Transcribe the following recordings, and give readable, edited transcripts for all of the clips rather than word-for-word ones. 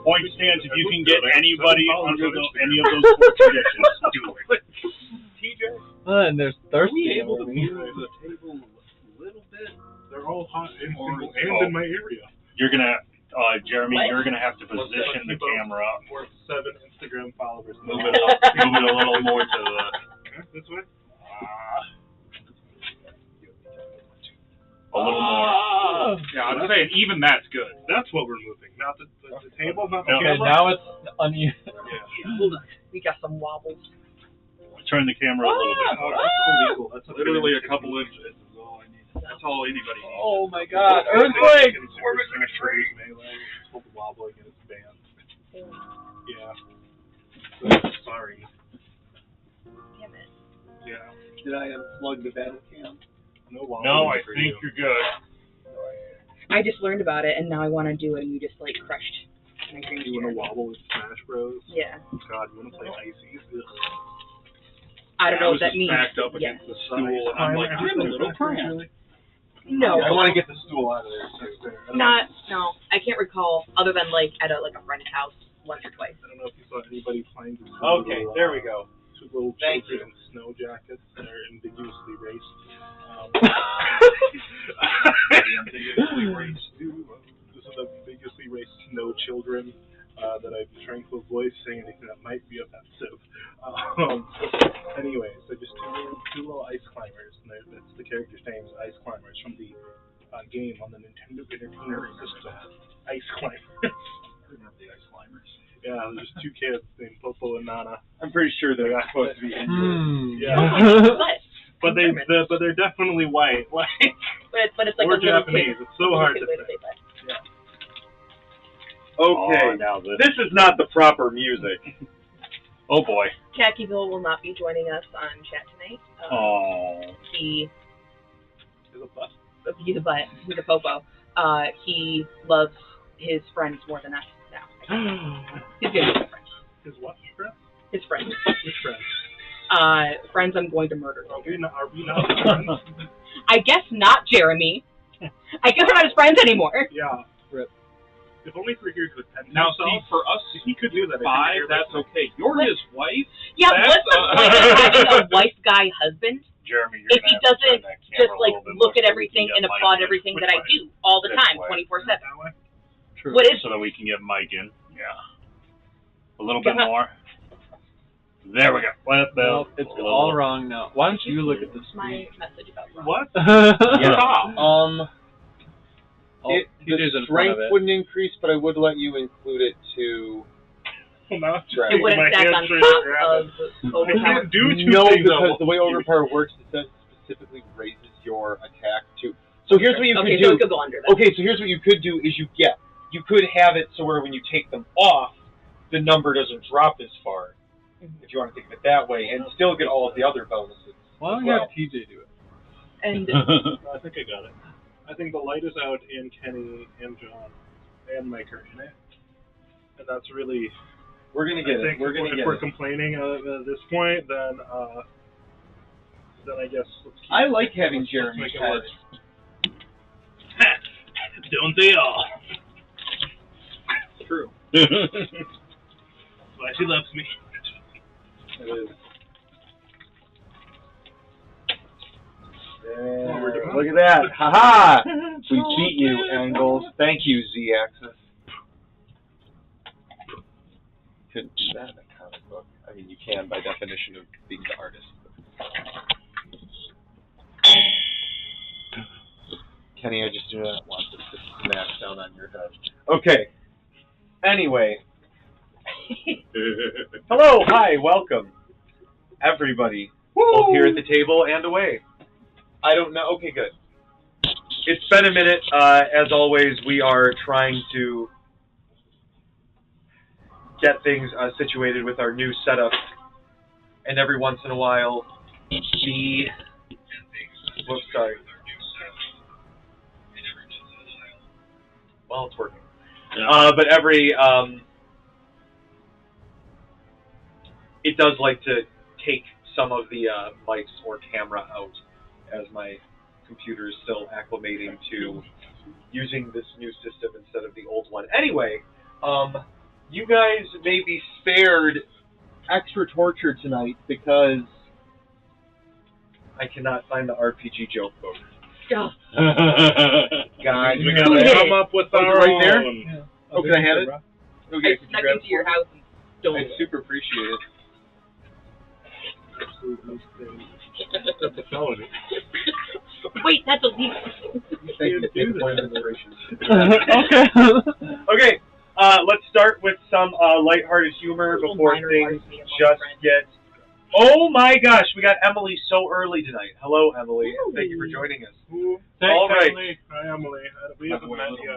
Point stands if you can get anybody under any of those four conditions, do it. TJ? And there's thirsty. Are we able to move the table a little bit? They're all hot and in my area. You're gonna, Jeremy, you're gonna have to position the camera up. We're 7 Instagram followers. Move it up, move it a little more to the... Okay, this way? A little more. Yeah, I'm saying even that's good. That's what we're moving. Not the table, not the Okay, camera. now it's uneven. Yeah. Hold on. We got some wobbles. Turn the camera a little bit more. That's illegal. That's literally a couple inches. Is all I need. That's all anybody needs. Oh my god, earthquake! We're in a tree. Melee. It's called wobbling and it's banned. Yeah. So, sorry. Damn it. Yeah. Did I unplug the battle cam? No wobbling. No, I for think you. you're good. I just learned about it, and now I want to do it, and you just, like, crushed my green You want to wobble with Smash Bros? Yeah. God, you want to play Ices? I don't know was what that just means. backed up Yeah. against the stool, and I'm like, I'm a little cramped. No. I want to get the stool out of there. No. I can't recall, other than, like, at a friend's house once or twice. I don't know if you saw anybody playing the Okay, there we go. Two little Thank children in snow jackets that are ambiguously raced. Ambiguously raced. This is ambiguously raced snow children that I've trained to avoid saying anything that might be offensive. Anyways, they're just two little ice climbers, and that's the character's name is Ice Climbers from the game on the Nintendo Entertainment System. Ice Climbers. I remember the Ice Climbers. Yeah, there's just two kids named Popo and Nana. I'm pretty sure they're not supposed to be injured. Yeah. But they're definitely white. Like, but it's like or a little Japanese. kid. It's so hard to say say. that. Yeah. Okay, Oh, now this. this is not the proper music. Oh boy. Khakiville will not be joining us on chat tonight. Oh. He's Is a butt. a butt. He's a popo. He loves his friends more than us now. He's good with his friends. His what? Friends? His friends. Which friends? Friends I'm going to murder. Are we not friends? I guess not, Jeremy. I guess we're not his friends anymore. Yeah. Rip. If only for here to defend Now, himself. see, for us, If he could do that, five, that's okay. You're his wife? Yeah, That's, what's the point of having a wife guy husband Jeremy, you're if gonna he have to turn doesn't that camera just a like little bit look more at so we everything can and get applaud Mike in. everything Which that I way? do all the This time, way. 24/7? That way? True. What is So that we can get Mike in. Yeah. A little bit more. There we go. Well, it's all wrong now. Why don't you look at the my screen? message about wrong. What? Yeah. The strength wouldn't increase, but I would let you include it to... Well, now it's It wouldn't my stack on answer top grab of it. I overpower. can't do two No, things at because once. the way overpower works, it does specifically raises your attack to... So here's what you Okay, could so do. it could go under that. Okay, so here's what you could do is you could have it so where when you take them off, the number doesn't drop as far, if you want to think of it that way, and still get all of the other bonuses. Why don't you have TJ do it? And I think I got it. I think the light is out, and Kenny and John and Mike are in it, and that's really. We're gonna get it. We're gonna if get we're it. complaining at this point, then I guess let's keep I like having let's Jeremy's make it head. work. Don't they all? True. That's why she loves me. It is. Look at that. Ha-ha! We beat you, Angles. Thank you, Z-Axis. Couldn't do that in a comic book. I mean, you can by definition of being the artist. Kenny, I just do not want this to smash down on your head. Okay. Anyway. Hello, hi, welcome. Everybody. Both here at the table and away. I don't know. Okay, good. It's been a minute. As always, we are trying to get things situated with our new setup. And every once in a while, whoops, sorry. Well, it's working. Yeah. But it does like to take some of the mics or camera out, as my computer is still acclimating to using this new system instead of the old one. Anyway, you guys may be spared extra torture tonight because I cannot find the RPG joke book. Yeah. Guys, we gotta come up with our right there. own. Yeah. Oh, can I have it? Okay, I snuck into your house and stole I it. super appreciate it. That's a felony. Wait, that's illegal. Thank you for the point of inspiration. Okay. Okay, let's start with some lighthearted humor before things just get... Oh my gosh, we got Emily so early tonight. Hello, Emily. Ooh. Thank you for joining us. Thanks, All right. Emily. Hi, Emily. We haven't met yet.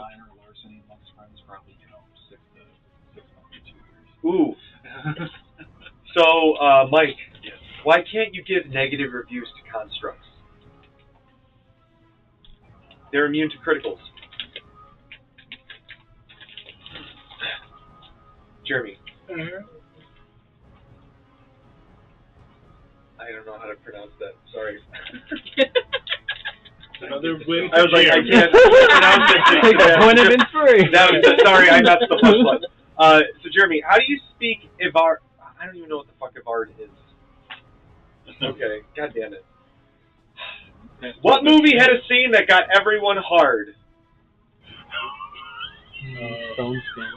Ooh. So, Mike, why can't you give negative reviews to constructs? They're immune to criticals. Jeremy. I don't know how to pronounce that. Sorry. Another win. I was like, I can't pronounce it. Take a point of inspiration. Sorry, I messed the first one. So, Jeremy, how do you speak Ivard? I don't even know what the fuck Ivard is. Okay, god damn it. What movie had a scene that got everyone hard? Stone skin.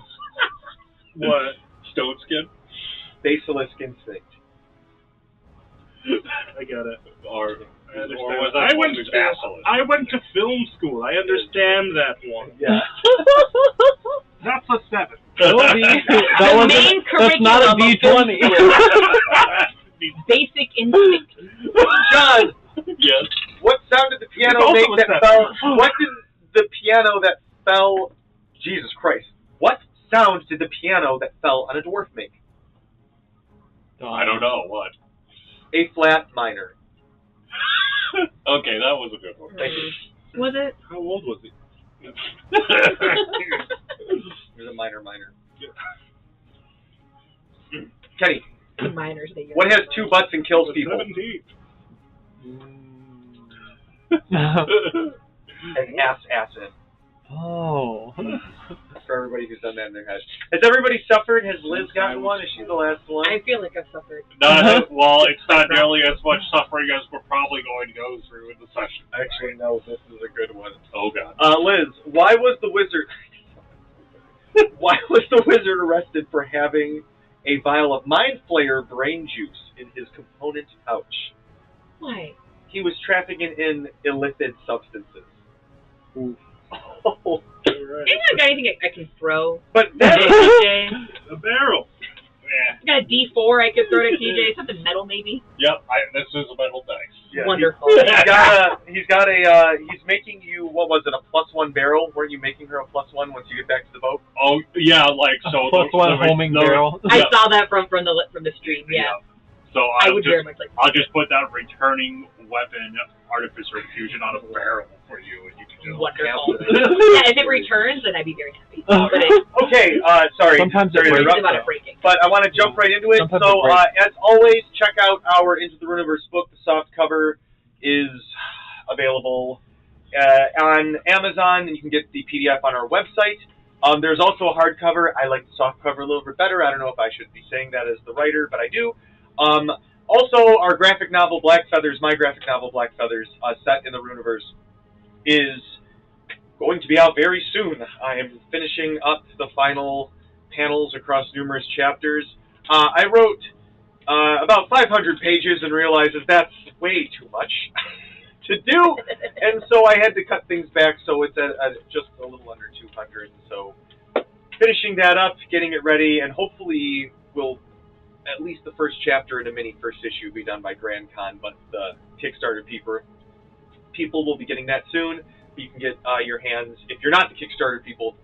What? Stone skin? Basilisk Instinct. I got it. Or I understand. was that Basilisk? I went to film school. I understand that one. Yeah. That's a 7. That's not a D20. Basic instinct. John! Yes. What sound did the piano It's also make a that 7. fell... What did the piano that fell... Jesus Christ. What sound did the piano that fell on a dwarf make? I don't know. What? A flat minor. Okay, that was a good one. Thank you. Was it? How old was he? There's a minor. Kenny, The minors that what has 2 butts and kills people? 17. An acid. Oh. For everybody who's done that in their head. Has everybody suffered? Has Liz gotten one? Is she the last one? I feel like I've suffered. Well, it's not nearly as much suffering as we're probably going to go through in the session. Actually, no, this is a good one. Oh, God. Liz, why was the wizard arrested for having a vial of Mind Flayer brain juice in his component pouch? Why? He was trafficking in illicit substances. Ooh. Oh. Right. Ain't I got anything I can throw? But that TJ? A barrel. Yeah. I got a D4 I could throw to TJ. Something metal, maybe? Yep, this is a metal dice. yeah, Wonderful. he's making you, what was it, a +1 barrel? Weren't you making her a +1 once you get back to the boat? Oh, yeah, like, so... +1 homing barrel. I saw that from the stream, yeah. So I would very much like I'll just put that returning weapon artificer infusion on a barrel for you, and you can just... Wonderful. Yeah, if it returns, then I'd be very happy. But Okay, sorry. Sometimes sorry it to breaks. interrupt, it's about it breaking. but I want to jump right into it. Sometimes So, it breaks. as always, check out our Into the Runaverse book. The soft cover is available on Amazon, and you can get the PDF on our website. There's also a hardcover. I like the soft cover a little bit better. I don't know if I should be saying that as the writer, but I do. Also, our graphic novel, Black Feathers, my graphic novel, Black Feathers, set in the Runaverse, is going to be out very soon. I am finishing up the final panels across numerous chapters. I wrote about 500 pages and realized that that's way too much to do, and so I had to cut things back, so it's at just a little under 200. So finishing that up, getting it ready, and hopefully we'll at least the first chapter and a mini first issue be done by Grand Con, but the Kickstarter people will be getting that soon. You can get your hands, if you're not the Kickstarter people,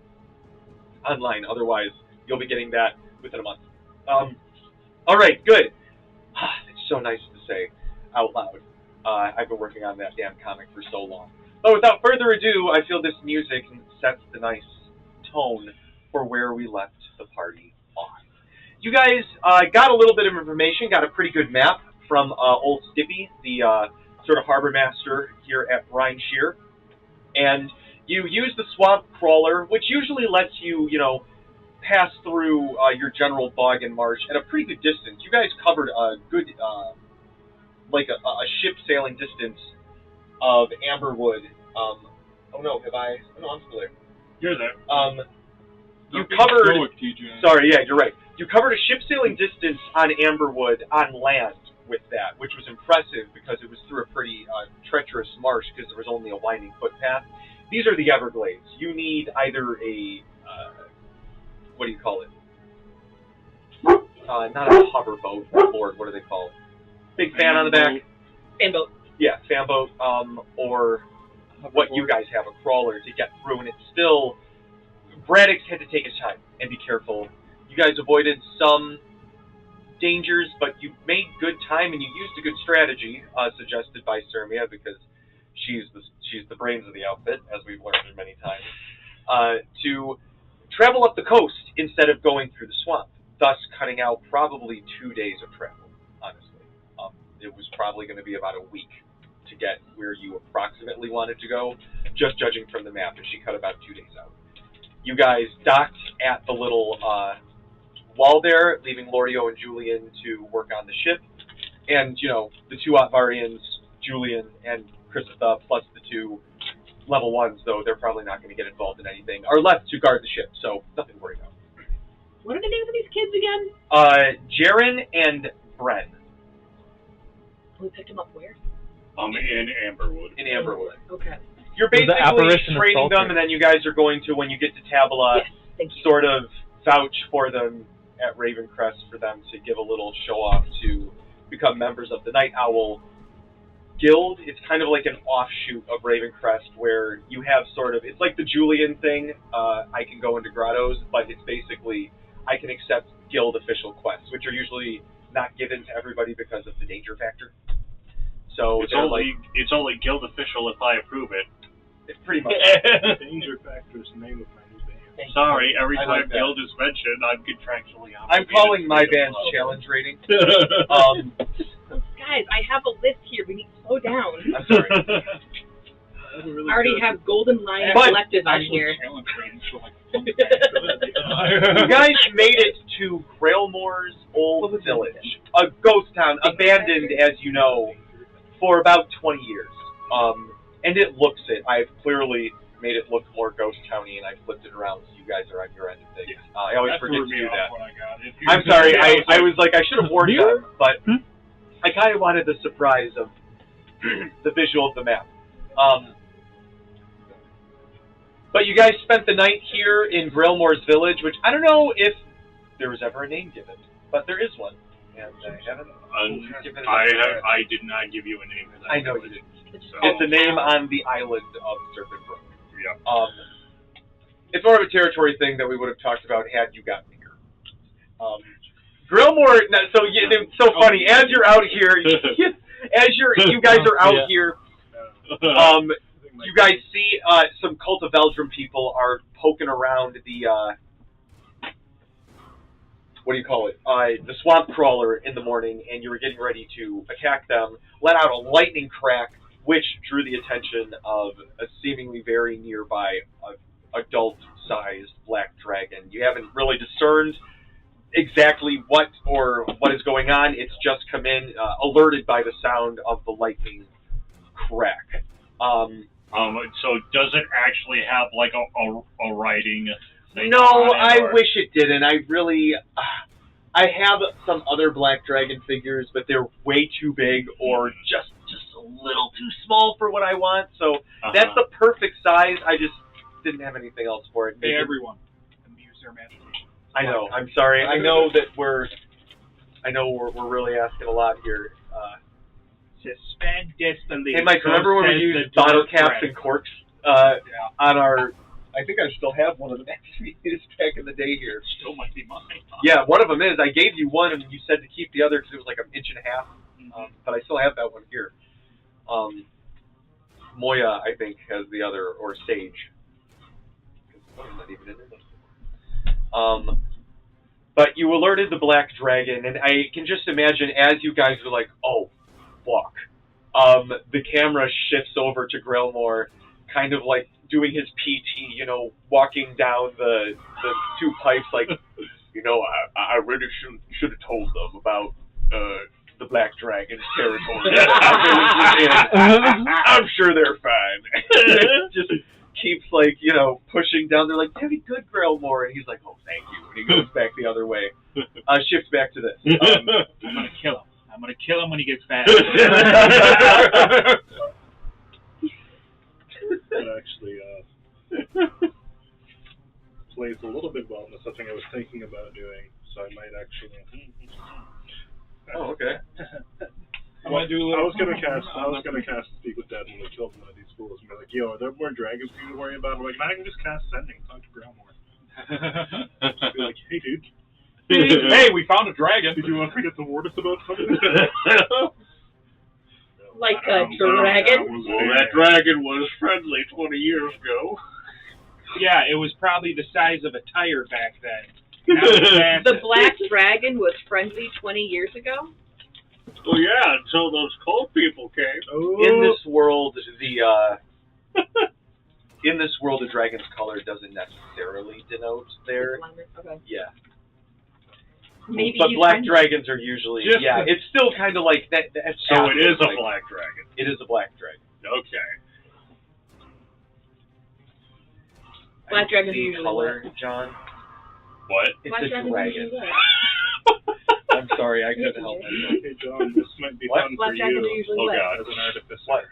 online. Otherwise, you'll be getting that within a month. All right, good. It's so nice to say out loud. I've been working on that damn comic for so long. But without further ado, I feel this music sets the nice tone for where we left the party off. You guys got a little bit of information, got a pretty good map from old Stippy, the sort of harbor master here at Brine Shear. And you use the swamp crawler, which usually lets you, pass through your general bog and marsh at a pretty good distance. You guys covered a good, like a ship sailing distance of Amberwood. Oh no, I'm still there. You're there. You covered. Sorry, yeah, you're right. You covered a ship sailing distance on Amberwood on land with that, which was impressive because it was through a pretty treacherous marsh because there was only a winding footpath. These are the Everglades. You need either a what do you call it? Not a hover boat, board. What are they called? Big fan on the back. Fan boat. Yeah, fan boat. Or what you guys have, a crawler to get through, and it's still. Braddock's had to take his time and be careful. You guys avoided some dangers, but you made good time and you used a good strategy suggested by Sermia because she's the brains of the outfit, as we've learned many times, to travel up the coast instead of going through the swamp, thus cutting out probably 2 days of travel, honestly. It was probably going to be about a week to get where you approximately wanted to go, just judging from the map, and she cut about 2 days out. You guys docked at the little wall there, leaving Lorio and Julian to work on the ship. And, the two Otvarians, Julian and Christopher, plus the two level 1s, though they're probably not going to get involved in anything, are left to guard the ship, so nothing to worry about. What are the names of these kids again? Jaren and Bren. We picked them up where? In Amberwood. In Amberwood. Okay. You're basically training them, and then you guys are going to, when you get to Tabula, sort of vouch for them at Ravencrest for them to give a little show-off to become members of the Night Owl Guild. It's kind of like an offshoot of Ravencrest where you have sort of, it's like the Julian thing, I can go into grottos, but it's basically, I can accept guild official quests, which are usually not given to everybody because of the danger factor. So it's only guild official if I approve it. It's pretty much. Danger Factor is the name of my new band. Sorry, every time guild is mentioned, I'm contractually obligated. I'm calling my band's challenge rating. Guys, I have a list here. We need to slow down. I'm sorry. I already have Golden Lion Collective on here. You guys made it to Grailmore's old village, a ghost town, abandoned, as you know, for about 20 years. And it looks it. I've clearly made it look more ghost towny, and I've flipped it around so you guys are on your end of things. I always forget to do that. I'm sorry. I was like, I should have warned them, but I kind of wanted the surprise of the visual of the map. But you guys spent the night here in Grailmore's village, which I don't know if there was ever a name given, but there is one. And I haven't given it I did not give you a name. I know you didn't. It's a name on the island of Serpent Brook. Yeah. It's more of a territory thing that we would have talked about had you gotten here. Grailmore. So it's so funny. As you're out here, you guys are out here. You guys see some Cult of Eldrum people are poking around the what do you call it? The swamp crawler in the morning, and you were getting ready to attack them. Let out a lightning crack, which drew the attention of a seemingly very nearby adult-sized black dragon. You haven't really discerned exactly what is going on. It's just come in, alerted by the sound of the lightning crack. So does it actually have like a writing thing? No, I wish it didn't. I I have some other Black Dragon figures, but they're way too big or just a little too small for what I want. So that's the perfect size. I just didn't have anything else for it. Hey, everyone, use their imagination. I know. I'm sorry. I know that we're really asking a lot here. Suspend disbelief. Hey, Mike, remember when we used bottle caps and corks on our... I think I still have one of them actually back in the day here. Still might be mine. Yeah, one of them is. I gave you one, and you said to keep the other because it was like 1.5 inches. But I still have that one here. Moya, I think, has the other, or Sage. I'm not even in it. But you alerted the Black Dragon, and I can just imagine as you guys were like, oh, fuck. The camera shifts over to Grelmore, kind of like doing his PT, you know, walking down the 2 pipes like, you know, I really should have told them about the Black Dragon's territory. I'm sure they're fine. Just keeps, like, you know, pushing down. They're like, very good, Grelmore. And he's like, oh, thank you. And he goes back the other way. Shifts back to this. I'm going to kill him. I'm going to kill him when he gets back. That actually plays a little bit well into something I was thinking about doing, so I might actually. Oh, okay. I was gonna cast Speak with Dead when we killed one of these fools and be like, yo, are there more dragons for you to worry about? I'm like, man, I can just cast Sending and talk to Grelmore. Be like, hey, dude. Hey, we found a dragon. Did you want to get to warn us about something? Like a dragon? Well, that dragon was friendly 20 years ago. Yeah, it was probably the size of a tire back then. The Black Dragon was friendly 20 years ago? Well, yeah, until those cold people came. In this world, the dragon's color doesn't necessarily denote their... Okay. Yeah. Maybe but black dragons are usually... Yeah, it's still kind of like... that. So it is a black dragon. It is a black dragon. Okay. Black dragons are usually color, John? What? It's black a dragon. I'm sorry, I couldn't help myself. Hey, John, this might be fun Black for dragons are you. usually Oh, wet. God. As an artificer. What?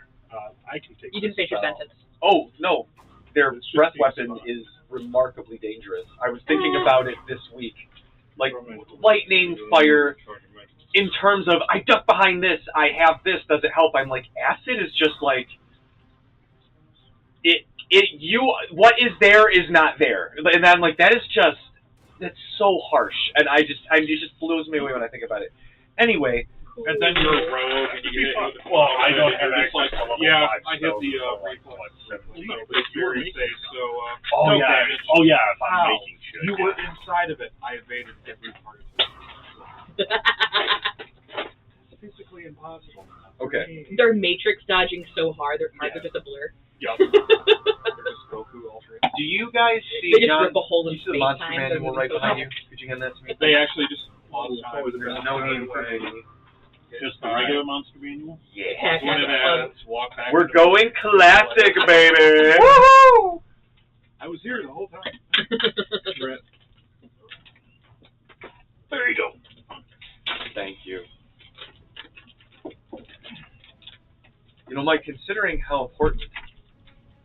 I can take You didn't finish your sentence. Oh, no. Their It's just breath seems weapon fun. is remarkably dangerous. I was thinking about it this week. Like, lightning, fire, in terms of, I duck behind this, I have this, does it help? I'm like, acid is just like, what is there is not there. And I'm like, that's so harsh. And it just blows me away when I think about it. Anyway. And then you're a rogue and you get it. Well, I don't have access to level 5. Yeah, I hit the reflex. No, But you were safe, so Oh, no yeah. damage. Oh, yeah, if I'm Wow. making shit. You were inside of it. I evaded every part of it. It's physically impossible. Okay. They're matrix dodging so hard, their cards are just a blur. Yup. They're just Goku altered. Do you guys see, They just John, rip a hole in you see the monster space-time, manual they're right behind you? Could you hand that to me? They actually just lost time. There's no need for me. Just the regular monster manual? Yeah. One of the walk back. We're going classic, baby! Woohoo! I was here the whole time. There you go. Thank you. You know, Mike, considering how important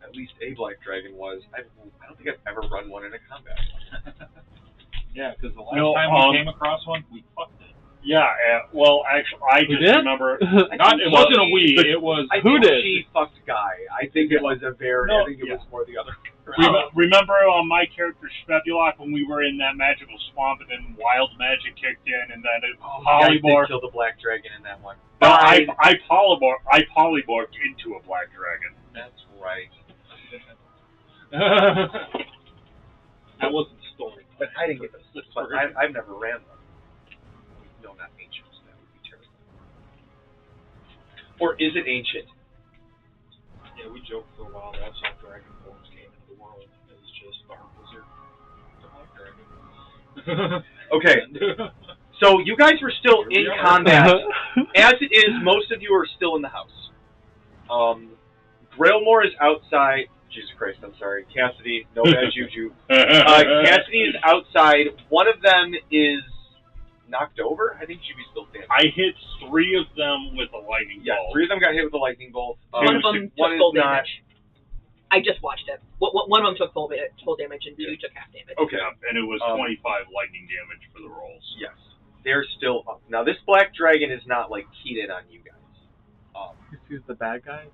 at least a black dragon was, I don't think I've ever run one in a combat. Yeah, because the last time we came across one, we fucked it. Yeah, well, actually, I just remember... It wasn't a we, it was... I think she fucked Guy. I think it was a very... I think it was more the other... Remember on my character Spebulok when we were in that magical swamp and then wild magic kicked in and then Polymorph killed the black dragon in that one. No, I polymorphed into a black dragon. That's right. That wasn't the story. But I didn't get this. But I've never ran one. No, not ancient. That would be terrible. Or is it ancient? Yeah, we joked for a while. That's how dragon forms came into the world. It was just our wizard, the black dragon. Okay. So you guys were still in combat. As it is, most of you are still in the house. Grailmore is outside. Jesus Christ, I'm sorry. Cassidy, no bad juju. Cassidy is outside. One of them is knocked over. I think she should be still standing. I hit 3 of them with a lightning Yeah, bolt. 3 of them got hit with a lightning bolt. One of them one took is full not. damage. I just watched it. One of them took full damage and 2 took half damage. Okay. Yeah, and it was 25 lightning damage for the rolls. Yes. They're still up. Now, this black dragon is not, like, keyed in on you guys. Who's the bad guys?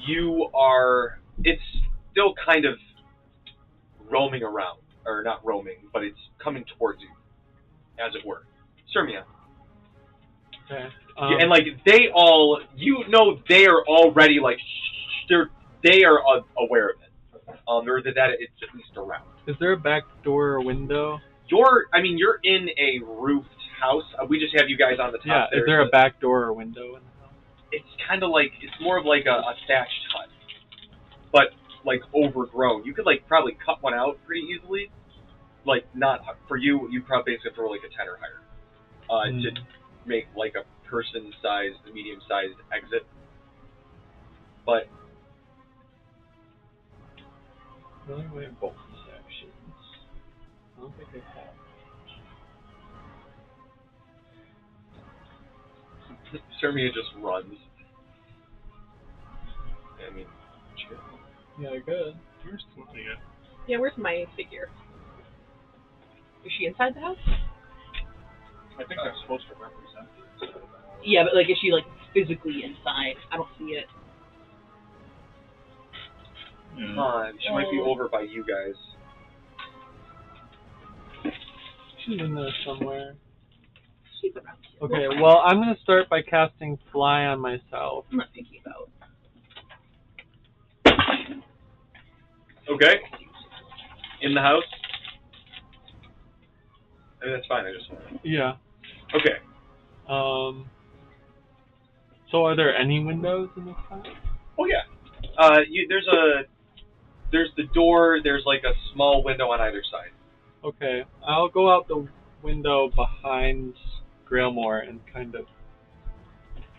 You are... It's still kind of roaming around. Or not roaming, but it's coming towards you, as it were. Sermia. Okay. And, like, they all... You know they are already, like... They are aware of it. Or that it's at least around. Is there a back door or window? You're in a roofed house. We just have you guys on the top. Yeah, is there a back door or window in the house? It's kind of like, it's more of like a thatched hut. But, like, overgrown. You could, like, probably cut one out pretty easily. Like, not, for you, you probably basically have to roll, like, a 10 or higher. To make, like, a person-sized, medium-sized exit. But... Really way bonus actions. I don't think I have. Sermia just runs. I mean, chill. Yeah, good. Where's Talonthorn? Yeah, where's my figure? Is she inside the house? I think that's supposed to represent it. Yeah, but like, is she like physically inside? I don't see it. She might be over by you guys. She's in there somewhere. She's around here. Okay, well, I'm going to start by casting Fly on myself. I'm not thinking about. Okay. In the house? I mean, that's fine, I just want to... Yeah. Okay. So are there any windows in this house? Oh, yeah. There's the door, there's like a small window on either side. Okay, I'll go out the window behind Grailmore and kind of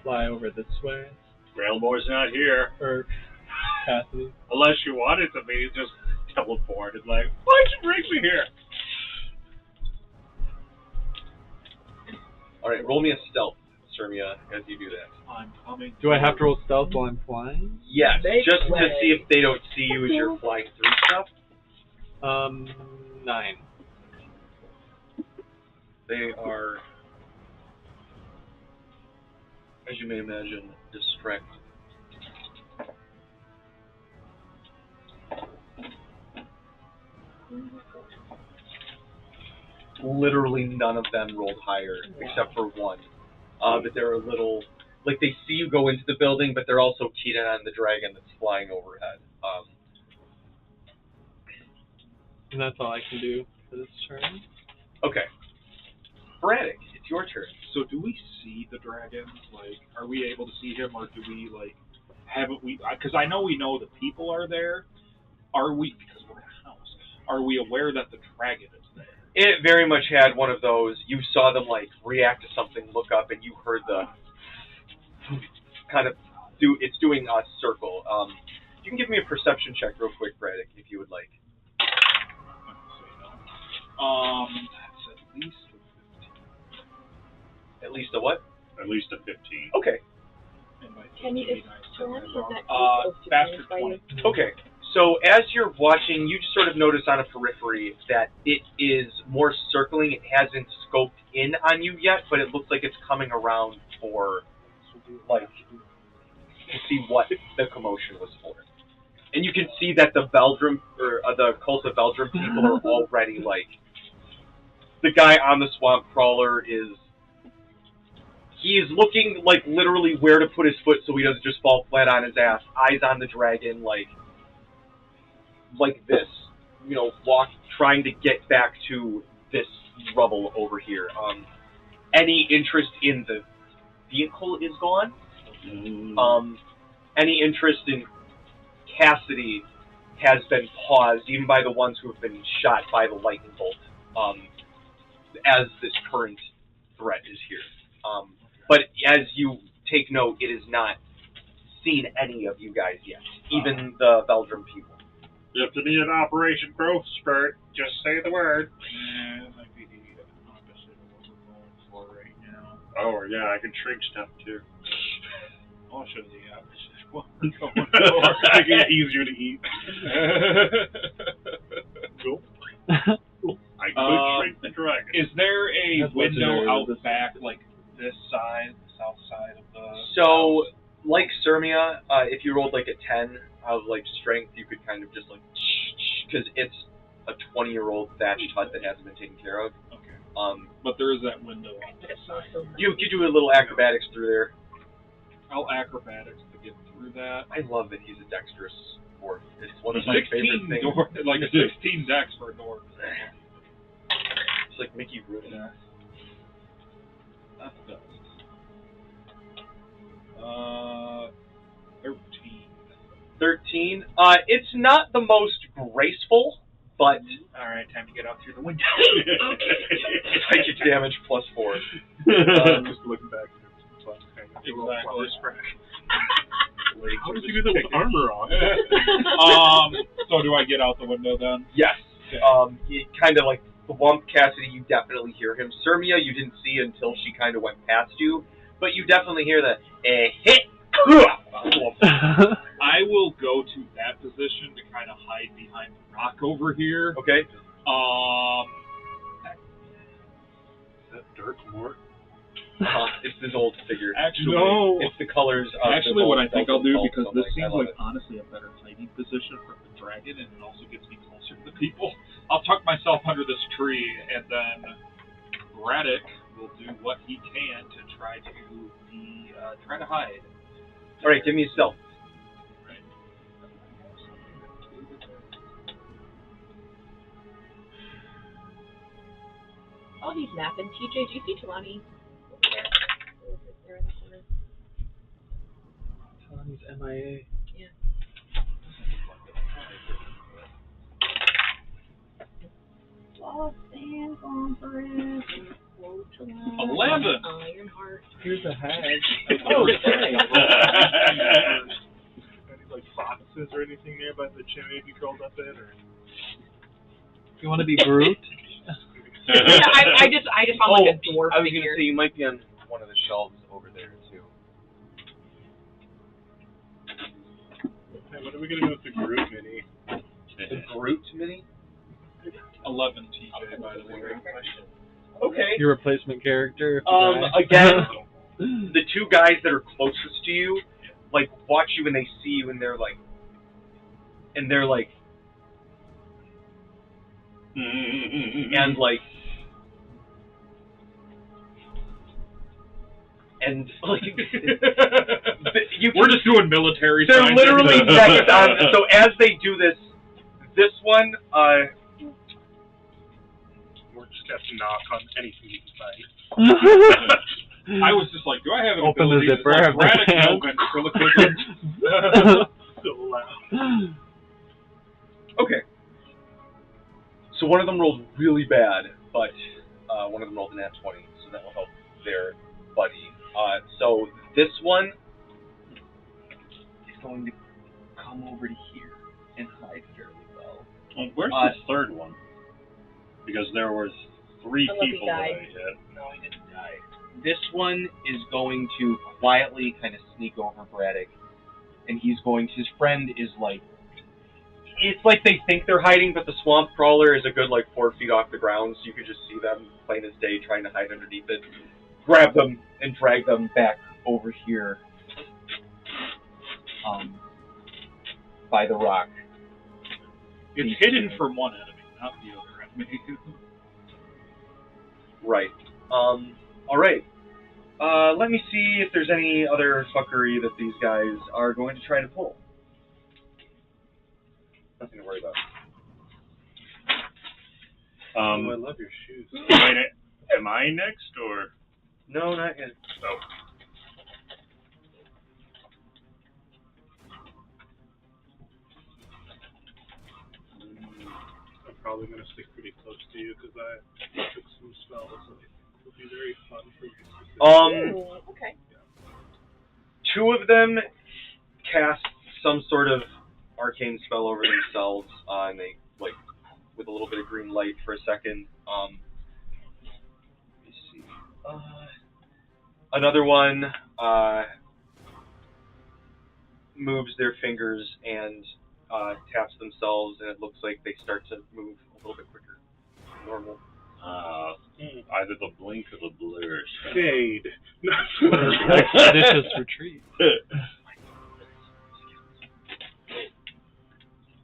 fly over this way. Grailmore's not here. Or Cassidy. Unless you wanted to be, just teleported, like, why'd you bring me here? Alright, roll me a stealth, Sermia, as you do that. I'm coming. Do I have to roll stealth while I'm flying? Yes, Make just way. to see if they don't see you as you're flying through stuff. 9. They are, as you may imagine, distracted. Literally none of them rolled higher, except for one. But they're a little, like they see you go into the building, but they're also keyed in on the dragon that's flying overhead. And that's all I can do for this turn. Okay. Sporadic, it's your turn. So do we see the dragon? Like, are we able to see him, or do we, like, haven't we? Because I know we know the people are there. Are we, because we're in a house, are we aware that the dragon is there? It very much had one of those. You saw them like react to something, look up, and you heard the kind of it's doing a circle. You can give me a perception check real quick, Braddock, if you would like. That's at least a 15. At least a what? At least a 15. Okay. And my Can you? 15, Is I Talonthorn said that wrong. close to Faster by you? 20. Okay. So as you're watching, you just sort of notice on a periphery that it is more circling. It hasn't scoped in on you yet, but it looks like it's coming around for, like, to see what the commotion was for. And you can see that the Veldrum, or the cult of Veldrum people are already, like, the guy on the swamp crawler he is looking, like, literally where to put his foot so he doesn't just fall flat on his ass. Eyes on the dragon, like this, you know, trying to get back to this rubble over here. Any interest in the vehicle is gone. Any interest in Cassidy has been paused, even by the ones who have been shot by the lightning bolt, as this current threat is here. But as you take note, it has not seen any of you guys yet, even the Veldrum people. If you need an Operation Growth Spurt, just say the word. Yeah, it might be the opposite of what we're going Oh, yeah, I can shrink stuff too. Oh, shouldn't you have? Making it easier to eat. Cool. I could shrink the dragon. Is there a That's window legendary out with this. back, like this side, the south side of the... So, like Sirmia, if you rolled like a 10 of like strength, you could kind of just like, because it's a 20-year-old thatched hut that hasn't been taken care of. Okay. But there is that window on this side. You could do a little acrobatics through there. I'll acrobatics to get through that. I love that he's a dexterous dwarf. It's one of A my favorite 16 things. door, like a 16 dex for a door. It's like Mickey Rooney. Yeah. That's dust. 13. 13. It's not the most graceful, but Alright, time to get out through the window. psychic damage plus 4. Just looking back. Exactly. How did you do that with armor on? So do I get out the window then? Yes. Okay. He kind of like the Wump Cassidy, you definitely hear him. Sirmia, you didn't see until she kind of went past you, but you definitely hear the hit. I will go to that position to kind of hide behind the rock over here. Okay. Is that Dirk Mort? It's this old figure. Actually, No. It's the colors of Actually, the what I think I'll do, cult, because so this I seems love like it. honestly a better hiding position for the dragon, and it also gets me closer to the people. I'll tuck myself under this tree, and then Braddock will do what he can to try to hide. All right, give me a stealth. Oh, he's napping. TJ, do you see Talani? There in the corner. Tony's MIA. Yeah. Lost and gone forever. 11. Ironheart. Here's a hag. Oh, dang. Any like boxes or anything nearby the chimney to be curled up in, or? You want to be brute? Yeah, I just found like a dwarf I was figure. gonna say you might be on one of the shelves over there too. Hey, what are we gonna do with the group mini? The Groot mini? 11 TJ, by the way. Okay. Your replacement character. If you die. Again, the two guys that are closest to you, like, watch you and they see you and they're like, and like, We're just doing military. They're signs. literally next on. So as they do this one, We're just have to knock on anything you can find. I was just like, do I have an Open the ability zipper to of the Braddock pants. know ventriloquism? So loud. okay. So one of them rolled really bad, but one of them rolled a nat 20, so that will help their buddy. So this one is going to come over to here and hide fairly well. Well, where's the third one? Because there was 3 Unless he people that I died. hit. No, he didn't die. This one is going to quietly kind of sneak over Braddock, and his friend is like, it's like they think they're hiding, but the swamp crawler is a good 4 feet off the ground, so you can just see them plain as day trying to hide underneath it. Grab them and drag them back over here by the rock. It's hidden from one enemy, not the other enemy. Right. Alright. Let me see if there's any other fuckery that these guys are going to try to pull. Nothing to worry about. Oh, I love your shoes. Am I next, or? No, not yet. Oh. I'm probably gonna stick pretty close to you because I took some spells that will be very fun for you. Ooh, okay. 2 of them cast some sort of arcane spell over themselves, and they, with a little bit of green light for a second. Let me see. Another one moves their fingers and taps themselves, and it looks like they start to move a little bit quicker than normal. Either the blink or the blur. Fade. Expeditious retreat.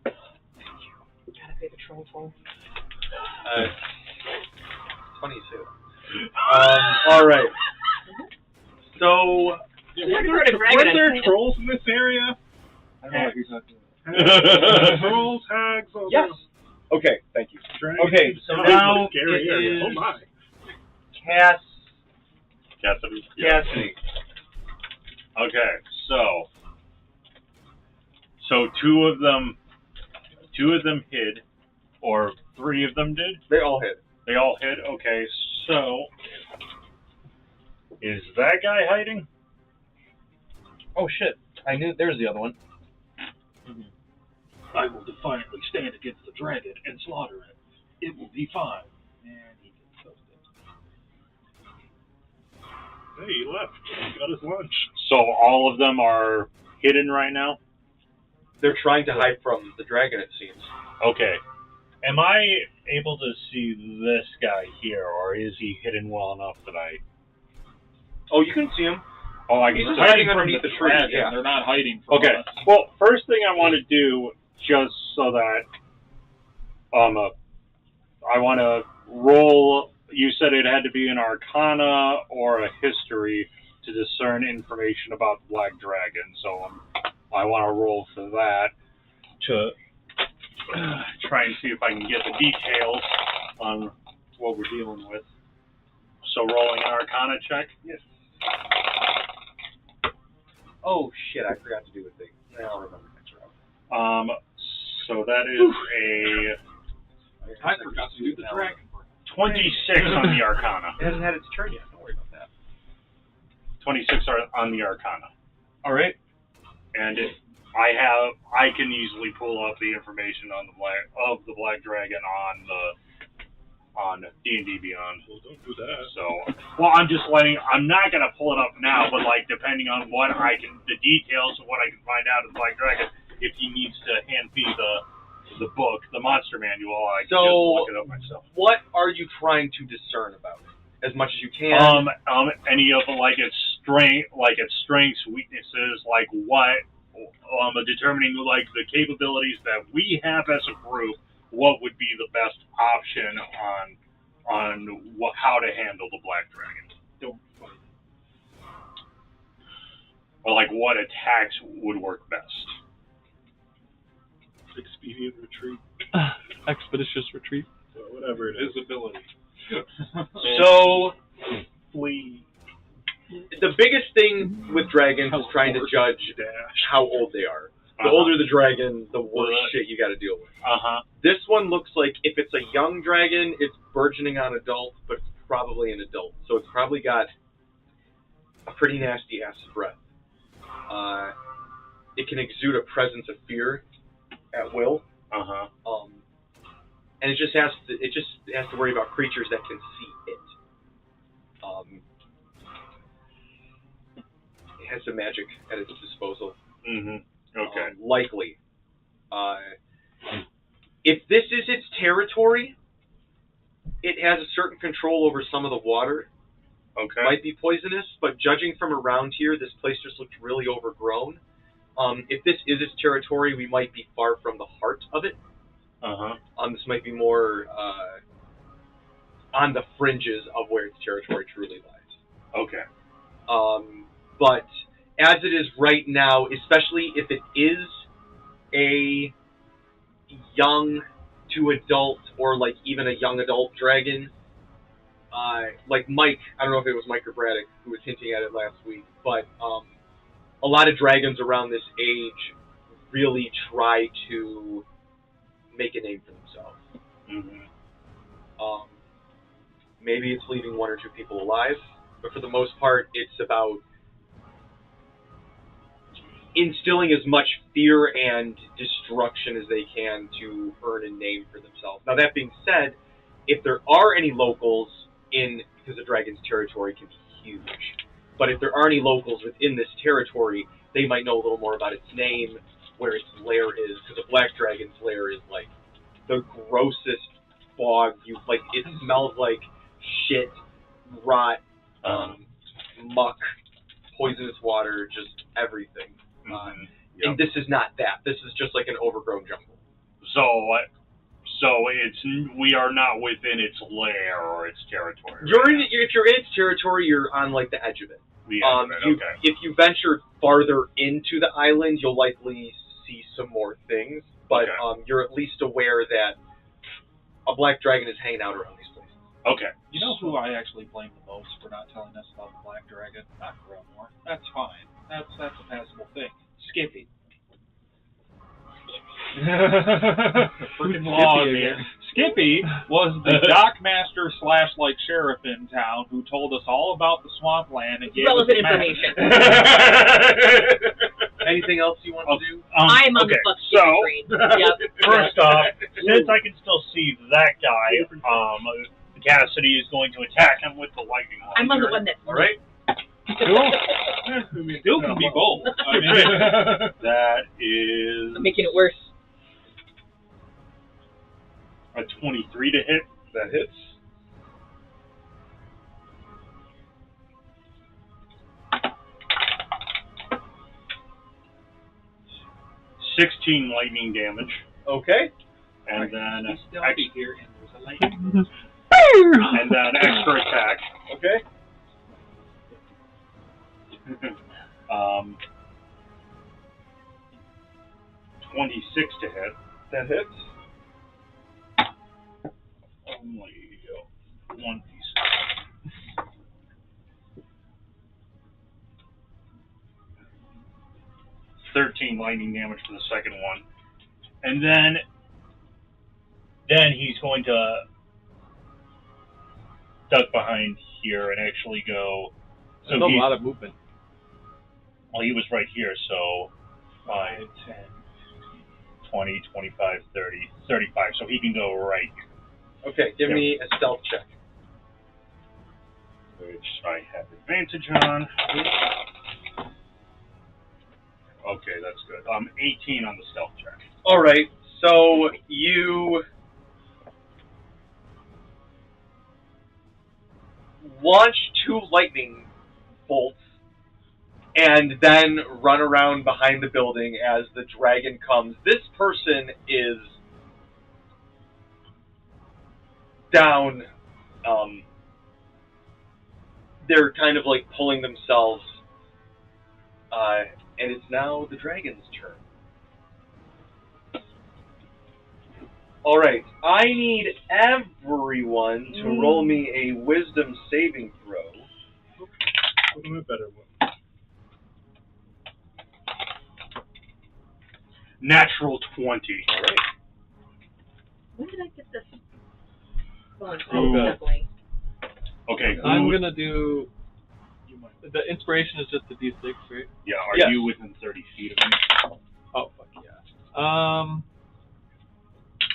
Gotta pay the troll toll. 22. All right. So, Weren't there trolls in this area? I don't know what you're talking about. Trolls, hags, all yes. that. Okay, thank you. Dragons. Okay, so Oh, now scary it area. is Oh my. Cassidy. Cassidy. Okay, so two of them hid, or 3 of them did. They all hit. They all hid. Okay, so is that guy hiding? Oh shit! I knew there's the other one. I will defiantly stand against the dragon and slaughter it. It will be fine. And he gets toasted. Hey, he left. He got his lunch. So all of them are hidden right now. They're trying to hide from the dragon, it seems. Okay. Am I able to see this guy here, or is he hidden well enough that I... Oh, you can see him. Oh, I He's can just hiding from underneath the tree. dragon. Yeah. They're not hiding from Okay. us. Well, first thing I want to do, just so that I want to roll. You said it had to be an Arcana or a History to discern information about Black Dragon. So I want to roll for that to try and see if I can get the details on what we're dealing with. So rolling an Arcana check. Yes. Oh shit! I forgot to do a thing. I'll remember next round. So that is I forgot to do the dragon. a 26 on the Arcana. It hasn't had its turn yet. Don't worry about that. 26 are on the Arcana. All right. And I can easily pull up the information on the Black Dragon on D&D Beyond. Well, don't do that. So, well, I'm not gonna pull it up now, but like depending on the details of what I can find out of the Black Dragon, if he needs to hand me the book, the monster manual, I can just look it up myself. What are you trying to discern about it? As much as you can. Any of its strengths, weaknesses, like what, determining like the capabilities that we have as a group. What would be the best option on how to handle the Black Dragon? Don't fight. Or like what attacks would work best? Expedient retreat. Expeditious retreat. Well, whatever it is. Visibility. So, Flee. the biggest thing with dragons is trying to judge how old they are. The older the dragon, the worse shit you got to deal with. This one looks like if it's a young dragon, it's burgeoning on adult, but it's probably an adult. So it's probably got a pretty nasty acid breath. It can exude a presence of fear at will. And it just has to worry about creatures that can see it. It has some magic at its disposal. Okay. Likely. If this is its territory, it has a certain control over some of the water. Okay. Might be poisonous, but judging from around here, this place just looked really overgrown. If this is its territory, we might be far from the heart of it. This might be more on the fringes of where its territory truly lies. Okay. But as it is right now, especially if it is a young to adult or like even a young adult dragon, like Mike, I don't know if it was Mike or Braddock who was hinting at it last week, but a lot of dragons around this age really try to make a name for themselves. Maybe it's leaving 1 or 2 people alive, but for the most part, it's about instilling as much fear and destruction as they can to earn a name for themselves. Now, that being said, if there are any locals in, because the dragon's territory can be huge, But if there are any locals within this territory, they might know a little more about its name, where its lair is, because a black dragon's lair is like the grossest fog. It smells like shit, rot, muck, poisonous water, just everything. And this is not that. This is just like an overgrown jungle. So we are not within its lair or its territory. If you're in its territory, you're on like the edge of it. Okay. If you venture farther into the island, you'll likely see some more things. But you're at least aware that a black dragon is hanging out around these places. Okay. You know who I actually blame the most for not telling us about the black dragon? Not Grillmore. That's fine. That's a passable thing. Skippy. Freaking Skippy was the dockmaster / sheriff in town who told us all about the swampland and gave relevant us information. Anything else you want to do? I'm on the fuck train. Yep. First off, since I can still see that guy, Cassidy is going to attack him with the lightning launcher. I'm on the one that's all right. Still can be bold. I mean, that is I'm making it worse. a 23 to hit. That hits. $16 lightning damage. Okay. And then here and there's a lightning. and then extra attack. Okay. 26 to hit. That hits. Only 1d6. 13 lightning damage for the second one. And then he's going to duck behind here and actually go. So There's a lot of movement. Well, he was right here, so 5, 10, 20, 25, 30, 35. So he can go right here. Okay, give me a stealth check. Which I have advantage on. Okay, that's good. 18 on the stealth check. All right, so you launch 2 lightning bolts and then run around behind the building as the dragon comes. This person is down. They're kind of like pulling themselves. And it's now the dragon's turn. Alright, I need everyone to roll me a wisdom saving throw. What a better one. Natural 20. Alright. When did I get this? Oh, Ooh. definitely. Okay, I'm gonna do. The inspiration is just a d6, right? Yeah, are Yes. you within 30 feet of me? Oh fuck yeah.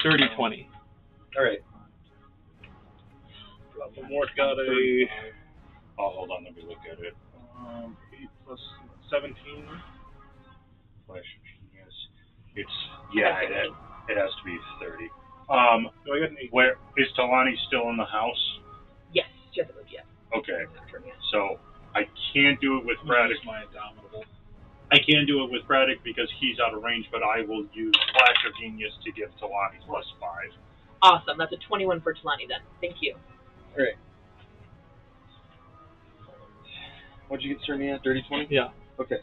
30, 20. Alright. More got a Oh, hold on, let me look at it. 8 plus 17. Flash genius. It has to be 30. So I got an 8. Where is Talani still in the house? Yes, Jessica, yes. Okay, so I can't do it with Braddock. My indomitable. I can't do it with Braddock because he's out of range, but I will use Flash of Genius to give Talani +5. Awesome. That's a 21 for Talani then. Thank you. Alright. What'd you get, Cernia? Dirty 20? Yeah. Okay.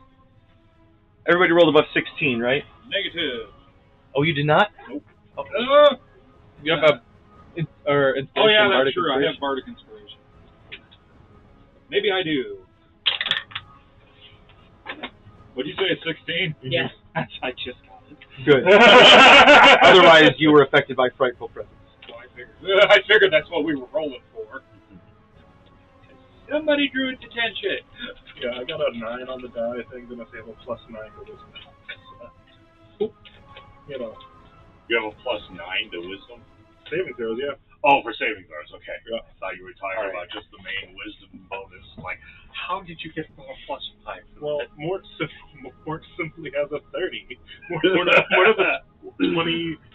Everybody rolled above 16, right? Negative. Oh, you did not? Nope. Oh. You have inspiration, Oh yeah, that's bardic true. I inspiration. have bardic inspiration. Maybe I do. What'd you say? 16? Yes. I just got it. Good. Otherwise, you were affected by frightful presence. So I figured that's what we were rolling for. Somebody drew attention. Yeah, I got a 9 on the die thing, then I have a +9 to wisdom. You know, You have a +9 to Wisdom? saving throws, yeah. Oh, for saving throws, okay. Yeah. I thought you were talking about just the main Wisdom bonus. Like, How did you get a +5? Well, Mort simply has a 30. Mort has a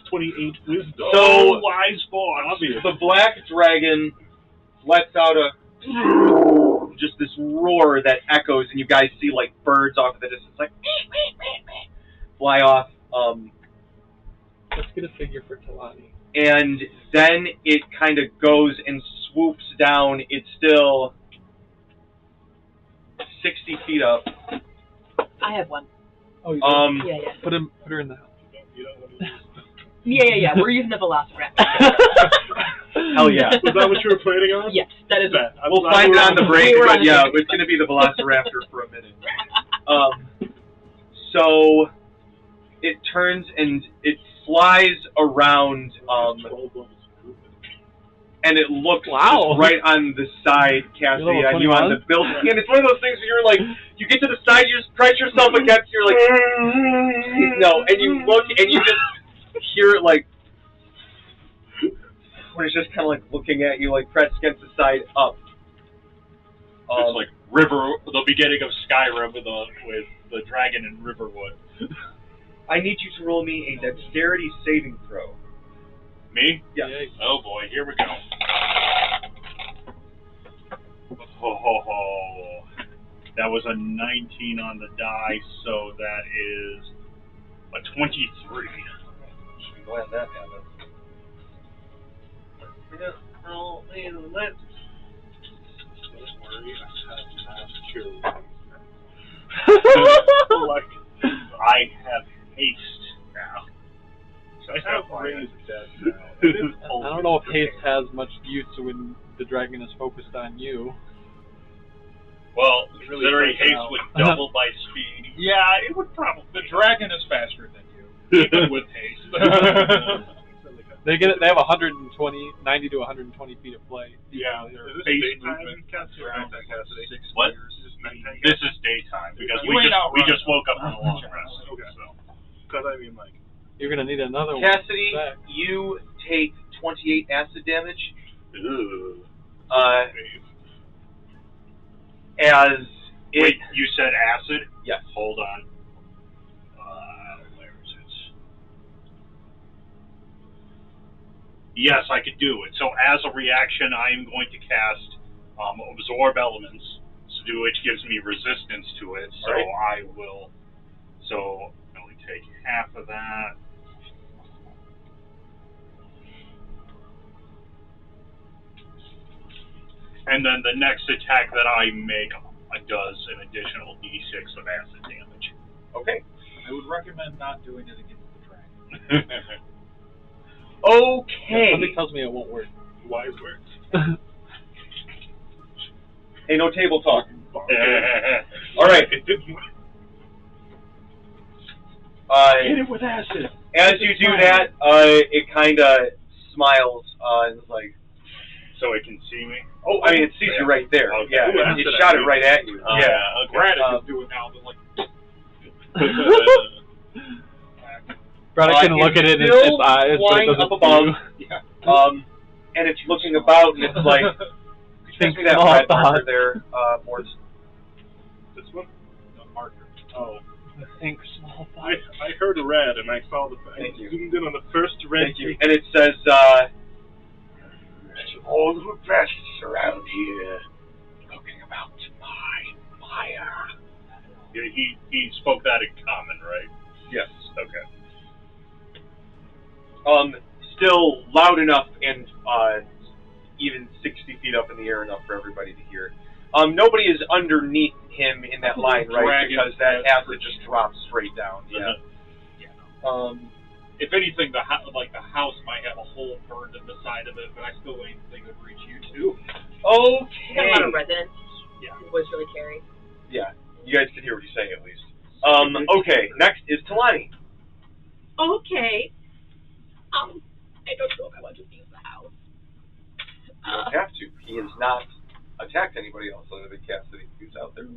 28 wisdom. So, wise boy. Obvious. the black dragon lets out just this roar that echoes, and you guys see like birds off in the distance, like fly off. Let's get a figure for Talani. And then it kind of goes and swoops down. It's still 60 feet up. I have one. Oh, you Yeah. Put her in the house. Yeah. We're using the Velociraptor. Hell yeah. Was that what you were planning on? Yes, that is. We'll find it on the break, We were on but the yeah, break. it's going to be the Velociraptor for a minute. So it turns and it flies around, and it looks just right on the side, Cassidy, on you on the building. And it's one of those things where you're like, you get to the side, you just press yourself against, you're like, no, and you look and you just hear it like, when it's just kind of like looking at you, like pressed against the side up. It's like the beginning of Skyrim with the dragon in Riverwood. I need you to roll me a dexterity saving throw. Me? Yeah. Oh boy, here we go. Ho. That was a 19 on the die, so that is a 23. I'm glad that happened. Don't worry, I have haste now. I have raised that now. I don't know if haste has much use when the dragon is focused on you. Well, Really considering freaking haste out. would double my speed. Yeah, it would probably. The dragon is faster than you, even with haste. They have 90 to 120 feet of play. Yeah, their Is this base daytime, movement Cassidy, or around nighttime, Cassidy? What? This is daytime because we just woke up from a long rest. Okay. So. Because I mean, like, You're gonna need another one. Cassidy, back. you take 28 acid damage. As it... Wait, you said acid? Yes. Hold on. Where is it? Yes, I could do it. So as a reaction, I am going to cast Absorb Elements, which gives me resistance to it. So I will... So I only take half of that. And then the next attack that I make does an additional d6 of acid damage. Okay. I would recommend not doing it against the dragon. Okay. Something tells me it won't work. wise words. Hey, no table talk. All All right. It didn't work. Hit it with acid. As you do that, it kind of smiles and is like, So it can see me? oh, I mean, it sees you right there. Okay. Yeah, Ooh, it that's shot it. it right at you. Yeah, okay. Brad can do it now, but like. Brad can It's look at it in still its eyes, but it flying doesn't up above. do. And it's looking about, and it's like, Think give me that small red marker thoughts. there, Morse. This one? The marker. Oh. Think small thoughts. I heard red and I saw the. Thank you. Zoomed in on the first red. Thank you. And it says, all the pests around here looking about my mire. He spoke that in common, right? Yes. Okay. Still loud enough and even 60 feet up in the air enough for everybody to hear. Nobody is underneath him in that line, right? Dragon, Because that that's acid just drops straight down. Yeah. If anything, the house might have a hole burned in the side of it, but I still ain't think it would reach you too. Got a lot of Okay. residents. Yeah. It was really carried. Yeah. You guys can hear what he's saying at least. Okay. Next is Talani. Okay. I don't know if I want to leave the house. You don't have to. He has not attacked anybody else other than Cassidy, who's out there.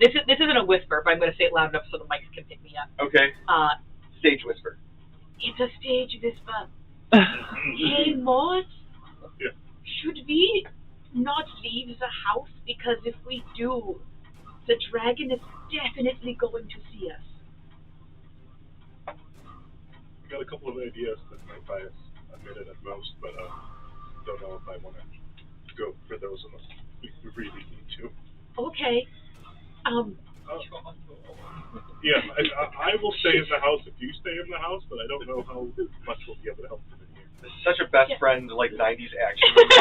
This isn't a whisper, but I'm going to say it loud enough so the mics can pick me up. Okay. Stage whisper. It's a stage whisper. Hey, Mort. Yeah. should we not leave the house? Because if we do, the dragon is definitely going to see us. I got a couple of ideas that might buy us a minute at most, but don't know if I want to go for those unless we really need to. Okay. Yeah, I will stay in the house if you stay in the house, but I don't know how much we'll be able to help them in here. This is such a best friend, like, 90s action movie.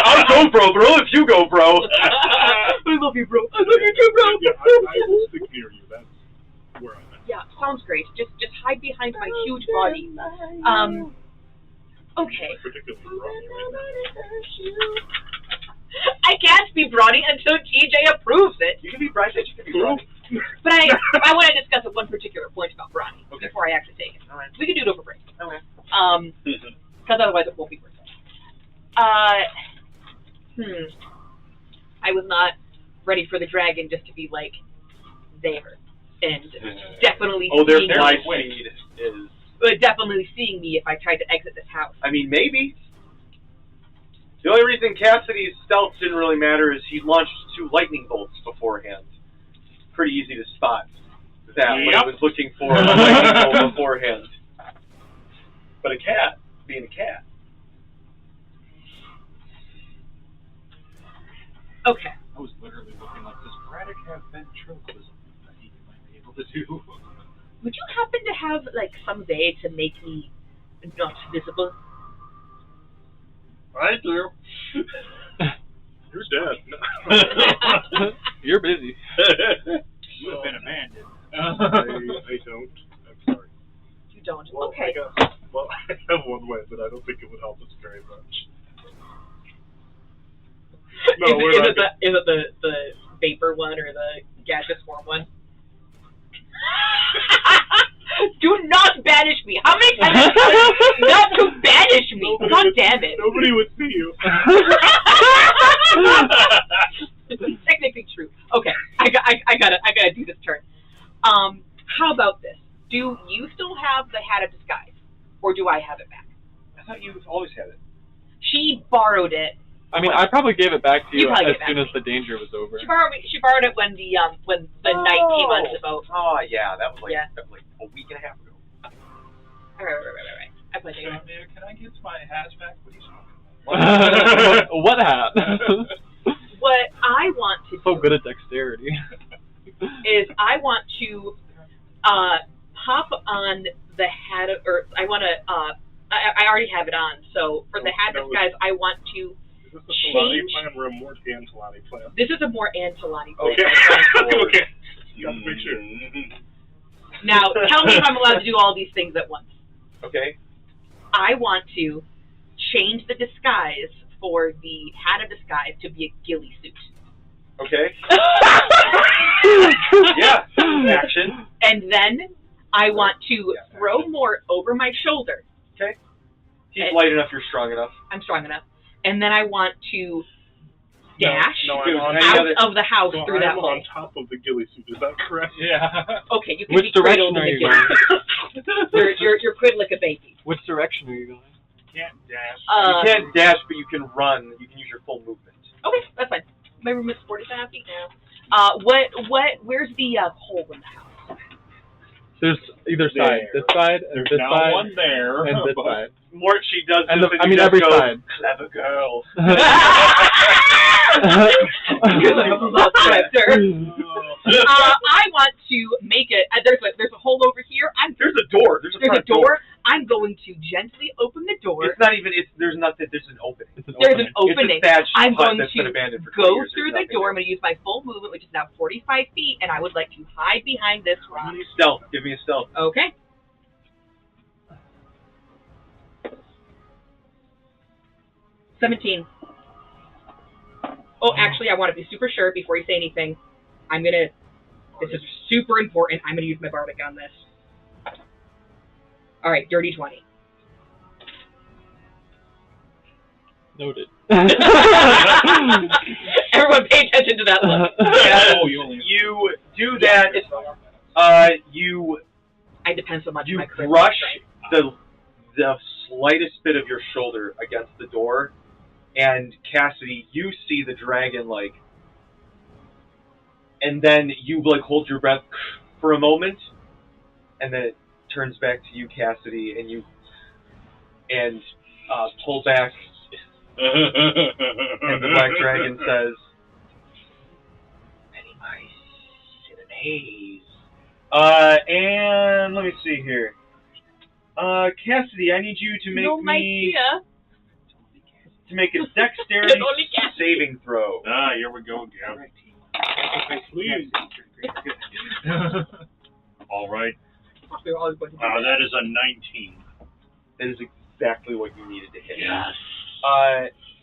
I'll go, bro, if you go, bro. I love you, bro. I love you too, bro. Yeah, I will stick near you. That's where I'm at. Yeah, sounds great. Just hide behind my huge body. Okay. Particularly brawny right now. I can't be brawny until TJ approves it. You can be bright, you can be brawny. But I want to discuss one particular point about brawny before I actually take it. All right. We can do it over break. Okay. Because otherwise it won't be worth it. I was not ready for the dragon just to be like there and definitely their seeing light me. speed is. But definitely seeing me if I tried to exit this house. I mean, maybe. The only reason Cassidy's stealth didn't really matter is he launched 2 lightning bolts beforehand. Pretty easy to spot that when he was looking for a lightning bolt beforehand. But a cat, being a cat. Okay. I was literally looking like, does Braddock have ventriloquism that he might be able to do? Would you happen to have, like, some way to make me not visible? I do. You're dead. You're busy. You have been abandoned. I don't. I'm sorry. You don't. Well, Okay. I have one way, but I don't think it would help us very much. No, is it the vapor one or the gaseous form one? Do not banish me. How many times have I told you not to banish me? God damn it. Nobody would see you. Technically true. Okay, I gotta do this turn. How about this? Do you still have the hat of disguise, or do I have it back? I thought you always had it. She borrowed it. I mean, I probably gave it back to you as soon as the danger was over. She borrowed it when the night came onto the boat. Oh, yeah, that was like a week and a half ago. Right. I played it. Can I get my hat back, please? What hat? What I want to do So good at dexterity. is I want to pop on the hat of, or I want to I already have it on. So for the hat disguise, I want to Is this a Talani plan or a more Talani plan? This is a more Talani plan. Okay. Okay. You have to make sure. Now, tell me if I'm allowed to do all these things at once. Okay. I want to change the disguise for the hat of disguise to be a ghillie suit. Okay. Yeah. Action. And then I want to throw more over my shoulder. Okay. He's light enough, you're strong enough. I'm strong enough. And then I want to dash I'm on out of the house through that I'm hole. on top of the ghillie suit, is that correct? Yeah. Okay, you can Which be direction cradled are in you the ghillie. You're cradled like a baby. Which direction are you going? Can't dash. You can't dash, but you can run. You can use your full movement. Okay, that's fine. My room is 45 feet now. Where's the hole in the house? There's either side. There. This side, and There's this now side, one there. and this but side. More she does And this, I mean, every side. Clever girl. I want to make it. There's a hole over here. There's a door. There's a door. I'm going to gently open the door. It's not even. There's nothing. There's an opening. There's an opening. It's a thatched I'm hut going that's to been abandoned for go 20 years. through There's the door. I'm nothing going to use my full movement, which is now 45 feet, and I would like to hide behind this there. rock. Give me a stealth. Give me a stealth. Okay. $17. Oh, actually, I want to be super sure before you say anything. This is super important. I'm gonna use my bardic on this. All right, dirty 20. Noted. Everyone, pay attention to that look. You do that. You I depend so much on my brush the slightest bit of your shoulder against the door, And Cassidy, you see the dragon, like, and then you, like, hold your breath for a moment, and then it turns back to you, Cassidy, and you, pull back, and the black dragon says, "Many mice in a maze." And let me see here. Cassidy, I need you to make to make a dexterity saving throw. Here we go again. Please. All right. That is a 19. That is exactly what you needed to hit. Yes.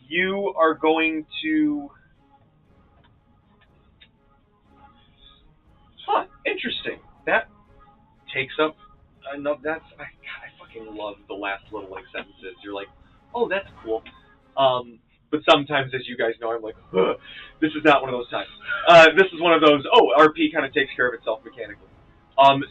You are going to... Huh, interesting. That takes up enough... I fucking love the last little, like, sentences. You're like, oh, that's cool. But sometimes, as you guys know, I'm like, ugh, this is not one of those times. This is one of those, RP kind of takes care of itself mechanically.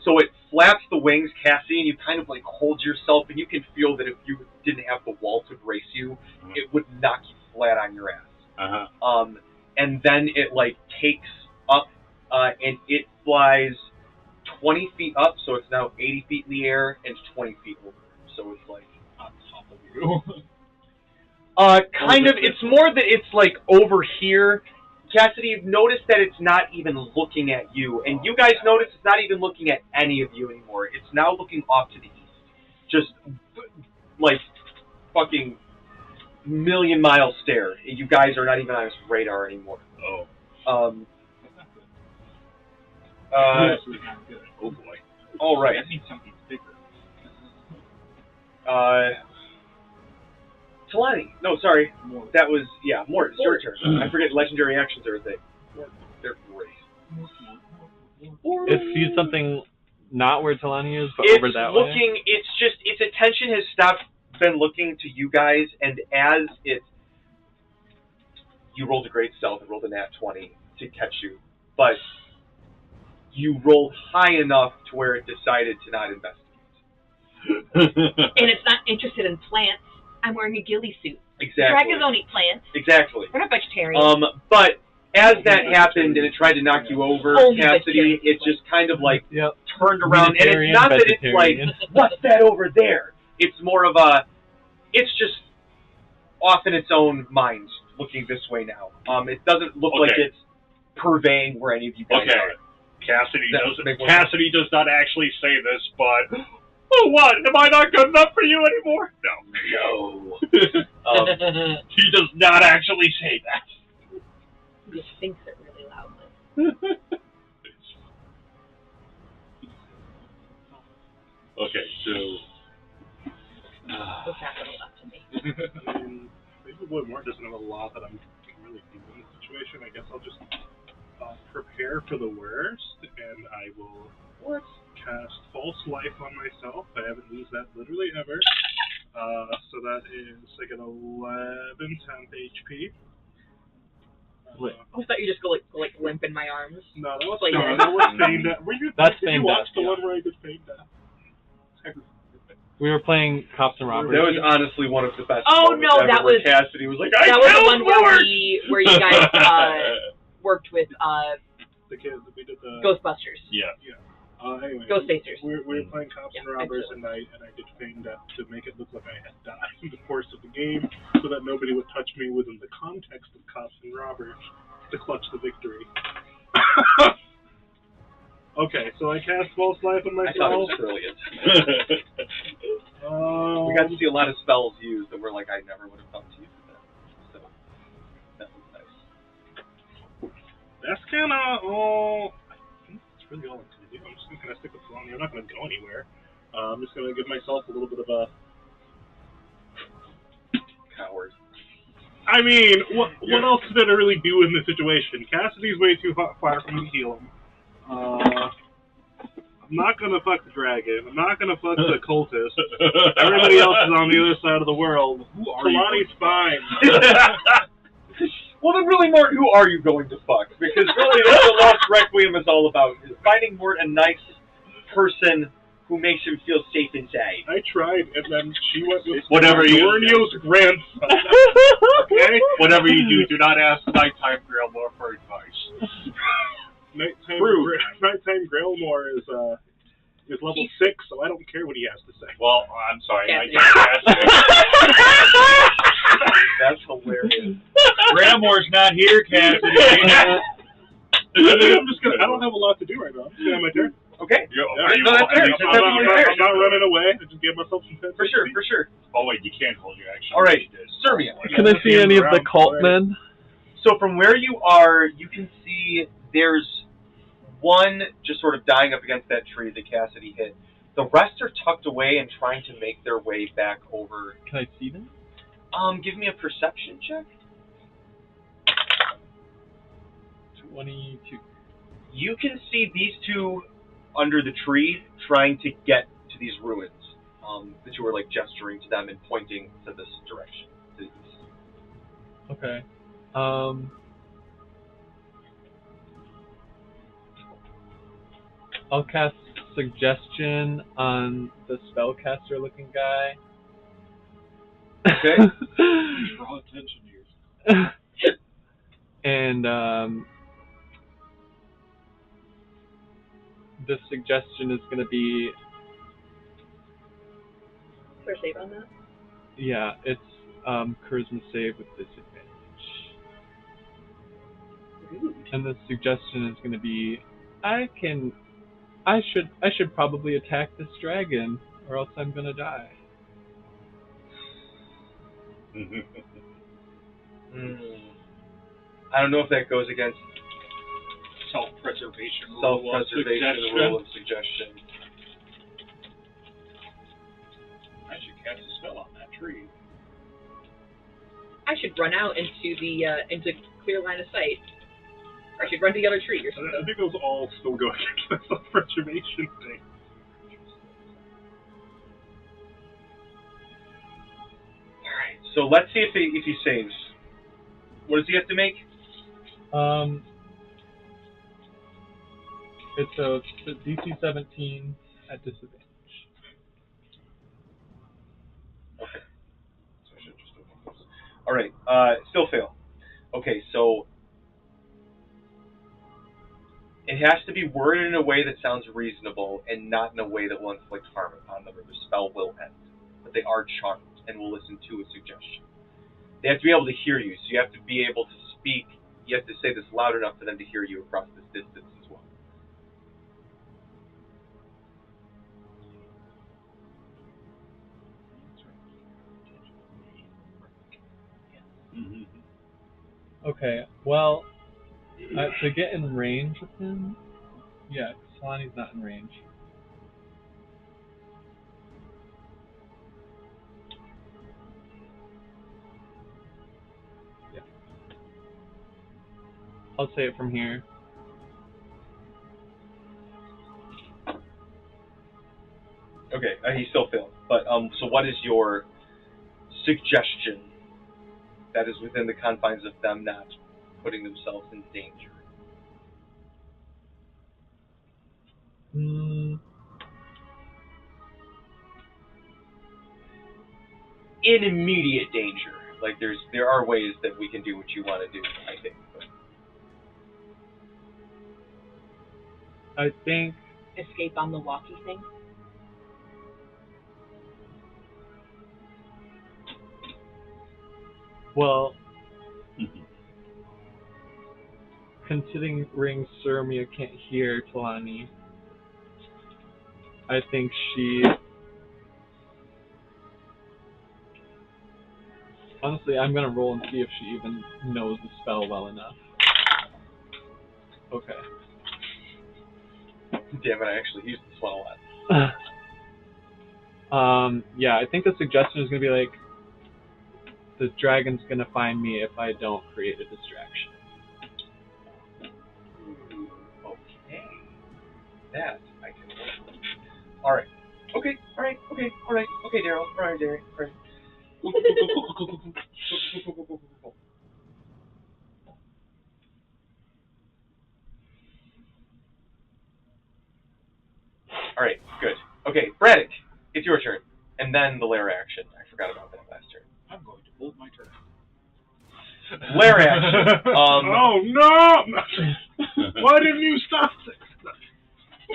So it flaps the wings, Cassie, and you kind of like hold yourself, and you can feel that if you didn't have the wall to brace you, it would knock you flat on your ass. And then it like takes up, and it flies 20 feet up, so it's now 80 feet in the air, and 20 feet over. So it's like on top of you. Kind of. It's more that it's like over here. Cassidy, you've noticed that it's not even looking at you, and you guys notice it's not even looking at any of you anymore. It's now looking off to the east. Just like fucking million-mile stare. You guys are not even on its radar anymore. Oh. Oh boy. All right. I need something bigger. Talani. No, sorry. That was, Mort, it's your turn. I forget legendary actions are a thing. They're great. It sees something not where Talani is, but It's over that looking, way? it's just, its attention has stopped, been looking to you guys, and as it, you rolled a great stealth and rolled a nat 20 to catch you, but you rolled high enough to where it decided to not investigate. And it's not interested in plants. I'm wearing a ghillie suit. Exactly. Dragons don't eat plants. Exactly. We're not vegetarian. But as that happened and it tried to knock you over, Cassidy, it just kind of like turned around, and it's not that it's like, what's that over there? It's more of a, it's just off in its own mind, looking this way now. It doesn't look like it's purveying where any of you guys are. Cassidy does not actually say this, but oh, what? Am I not good enough for you anymore? No. He does not actually say that. He just thinks it really loudly. Okay, so. What's happening up to me? Maybe what Mort doesn't have a lot that I'm really doing in this situation. I guess I'll just prepare for the worst, and I will cast False Life on myself. I haven't used that literally ever. So that is, I get 11 temp HP. I thought you just go like limp in my arms. No, that was like that was Feigned Death. That's Did you Feigned watch Death, the one where I did Feigned Death? We were playing Cops and Robbers. That was honestly one of the best. Oh no, ever, that was Cassidy was like, that was the one where you guys worked with the kids. We did the Ghostbusters. Yeah. Anyway, Ghostbusters. We were playing Cops and Robbers, and I did Feigned Death to make it look like I had died in the course of the game, so that nobody would touch me within the context of Cops and Robbers to clutch the victory. Okay, so I cast False Life on myself. I thought it was brilliant. We got to see a lot of spells used that were like, I never would have thought to use that. So, that was nice. That's kind of all. I think that's really all I'm going to do. I'm just going to kind of stick with Talani. I'm not going to go anywhere. I'm just going to give myself a little bit of a coward. I mean, what else is there to really do in this situation? Cassidy's way too far from me to heal him. I'm not going to fuck the dragon. I'm not going to fuck the cultist. Everybody else is on the other side of the world. Talani's fine. Well, then really, Mort, who are you going to fuck? Because really, that's what Lost Requiem is all about, is finding Mort a nice person who makes him feel safe inside. I tried, and then she went with Whatever you- Borneo's grandson. Okay? Whatever you do not ask Nighttime Grailmore for advice. Nighttime Grailmore is level 6, so I don't care what he has to say. Well, I'm sorry. Cassidy. That's hilarious. Grailmore's not here, Cassidy. I'm just gonna. I don't have a lot to do right now. I'm just gonna have my turn. Okay. Are you, No, that's fair. are you- That's definitely fair. I'm not running away. I just gave myself some 10 For sure, for sure. Oh wait, you can't hold your action. All right, Sermia. Can I see any of the cult men? So from where you are, you can see there's one just sort of dying up against that tree that Cassidy hit. The rest are tucked away and trying to make their way back over. Can I see them? Give me a perception check. 22. You can see these two under the tree trying to get to these ruins. The two are like gesturing to them and pointing to this direction, to the east. Okay. I'll cast Suggestion on the spellcaster-looking guy. Okay. Draw attention here. And the suggestion is going to be, For save on that? yeah, it's charisma save with disadvantage. Ooh. And the suggestion is going to be, I should probably attack this dragon, or else I'm going to die. I don't know if that goes against Self-preservation rule self-preservation rule of suggestion. I should cast a spell on that tree. I should run out into clear line of sight. Or I should run to the other tree or I something. think those all still go against the self-preservation thing. Alright, so let's see if he saves. What does he have to make? It's a DC 17 at disadvantage. Okay. So I should just open this. Alright, still fail. Okay, so it has to be worded in a way that sounds reasonable and not in a way that will inflict harm upon them, or the spell will end. But they are charmed and will listen to a suggestion. They have to be able to hear you, so you have to be able to speak. You have to say this loud enough for them to hear you across this distance as well. Okay, well, to get in range of him, yeah, Kalani's not in range. Yeah. I'll say it from here. Okay, he still failed. But so what is your suggestion that is within the confines of them not putting themselves in danger? In immediate danger. Like there are ways that we can do what you want to do, I think. But. I think Escape on the walkie thing. well, considering Sermia can't hear Talani, I think she... Honestly, I'm going to roll and see if she even knows the spell well enough. Okay. Damn it, I actually used this one a lot. Yeah, I think the suggestion is going to be like, the dragon's going to find me if I don't create a distraction. Okay. That I can work with. Alright. Okay, alright, okay, alright, okay, Daryl. Alright, Daryl. Alright. Cool. Alright, good. Okay, Braddock, it's your turn. And then the lair action. I forgot about that last turn. I'm going to hold my turn. Lair action. Oh no! Why didn't you stop this?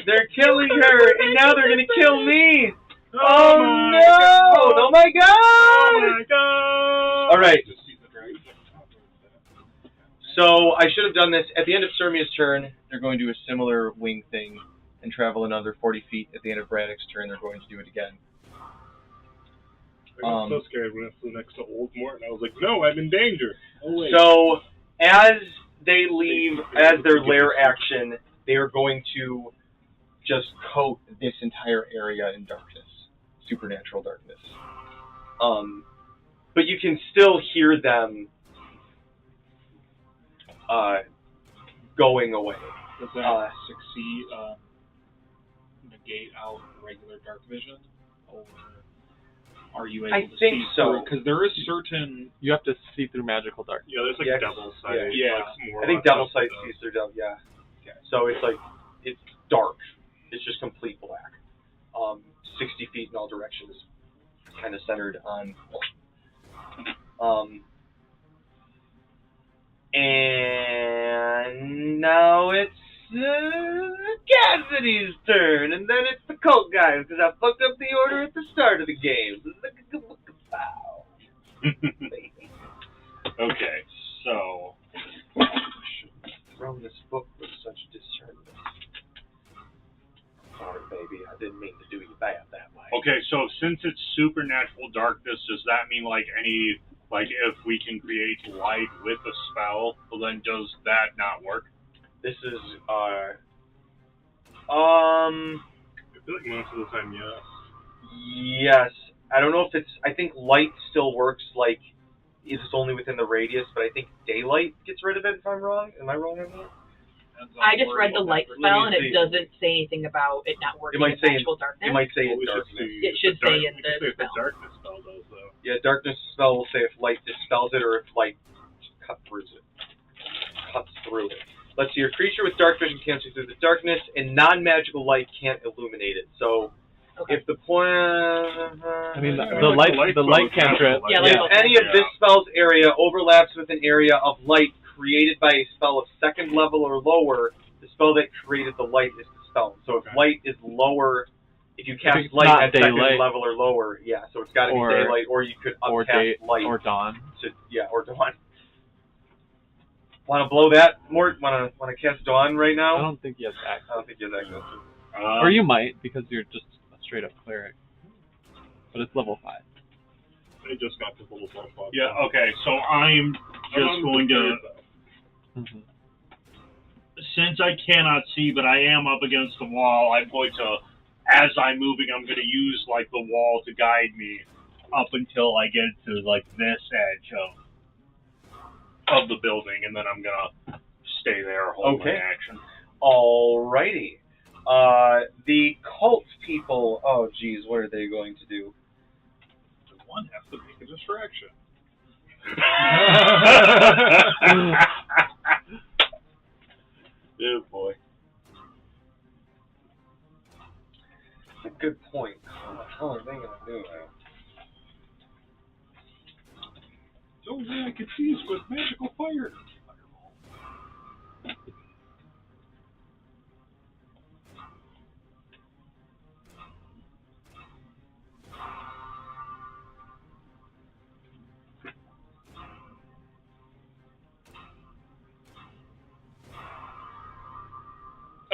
They're killing her, and now they're gonna kill me. Oh no! God. Oh my god! Oh my god! All right. Just see the dragon. So I should have done this at the end of Sermia's turn. They're going to do a similar wing thing and travel another 40 feet. At the end of Braddock's turn, they're going to do it again. I got so scared when I flew next to Oldmore, and I was like, no, I'm in danger. Oh, wait. So as they leave, as their lair action, they are going to just coat this entire area in darkness, supernatural darkness. But you can still hear them going away. Does that negate out regular dark vision, or are you able to see so? Because there is certain. You have to see through magical darkness. Yeah, there's like Yes. double sight. Yeah. Like, more I think or less double sight stuff. sees through double. Yeah. So it's like it's dark. It's just complete black. 60 feet in all directions, kind of centered on. And now it's Cassidy's turn, and then it's the cult guys, because I fucked up the order at the start of the game. Okay, so Thrown this book with such discernment. Sorry, baby, I didn't mean to do you bad that way. okay, so since it's supernatural darkness, does that mean like any if we can create light with a spell, well then does that not work? This is I feel like most of the time, yes. yes. I don't know if it's. I think light still works. Like, it's only within the radius, but I think daylight gets rid of it. If I'm wrong, am I wrong on that? I just read the light Let spell, me and it see. doesn't say anything about it not working It might in say actual darkness. It might say Well, in we should darkness. see It if should the say in we should the see if the spell. darkness spell does, though. Yeah, darkness spell will say if light dispels it or if light cuts through it. Let's see. Your creature with dark vision can't see through the darkness, and non-magical light can't illuminate it. So, Okay. if the point, I mean, Yeah, the like light the light cantrip. spell. Yeah, if light any of this spell's area overlaps with an area of light created by a spell of second level or lower, the spell that created the light is dispelled. So if light is lower, if you cast it's light not at second daylight. level or lower, yeah, so it's got to be Or- daylight, or you could or upcast light. or dawn. Or dawn. Want to blow that, Mort? Want to cast dawn right I now? don't think he has access. I don't think you have access. Or you might, because you're just a straight up cleric. But it's level 5. They just got this little bump up. Yeah, okay, so I'm just going to, Mm-hmm. since I cannot see, but I am up against the wall, I'm going to, as I'm moving, I'm going to use, like, the wall to guide me up until I get to, like, this edge of the building, and then I'm going to stay there, hold my action. Alrighty. The cult people, oh geez, what are they going to do? One has to make a distraction. Oh boy. That's a good point. What the hell are they going to do now? The only thing I could see is with magical fire.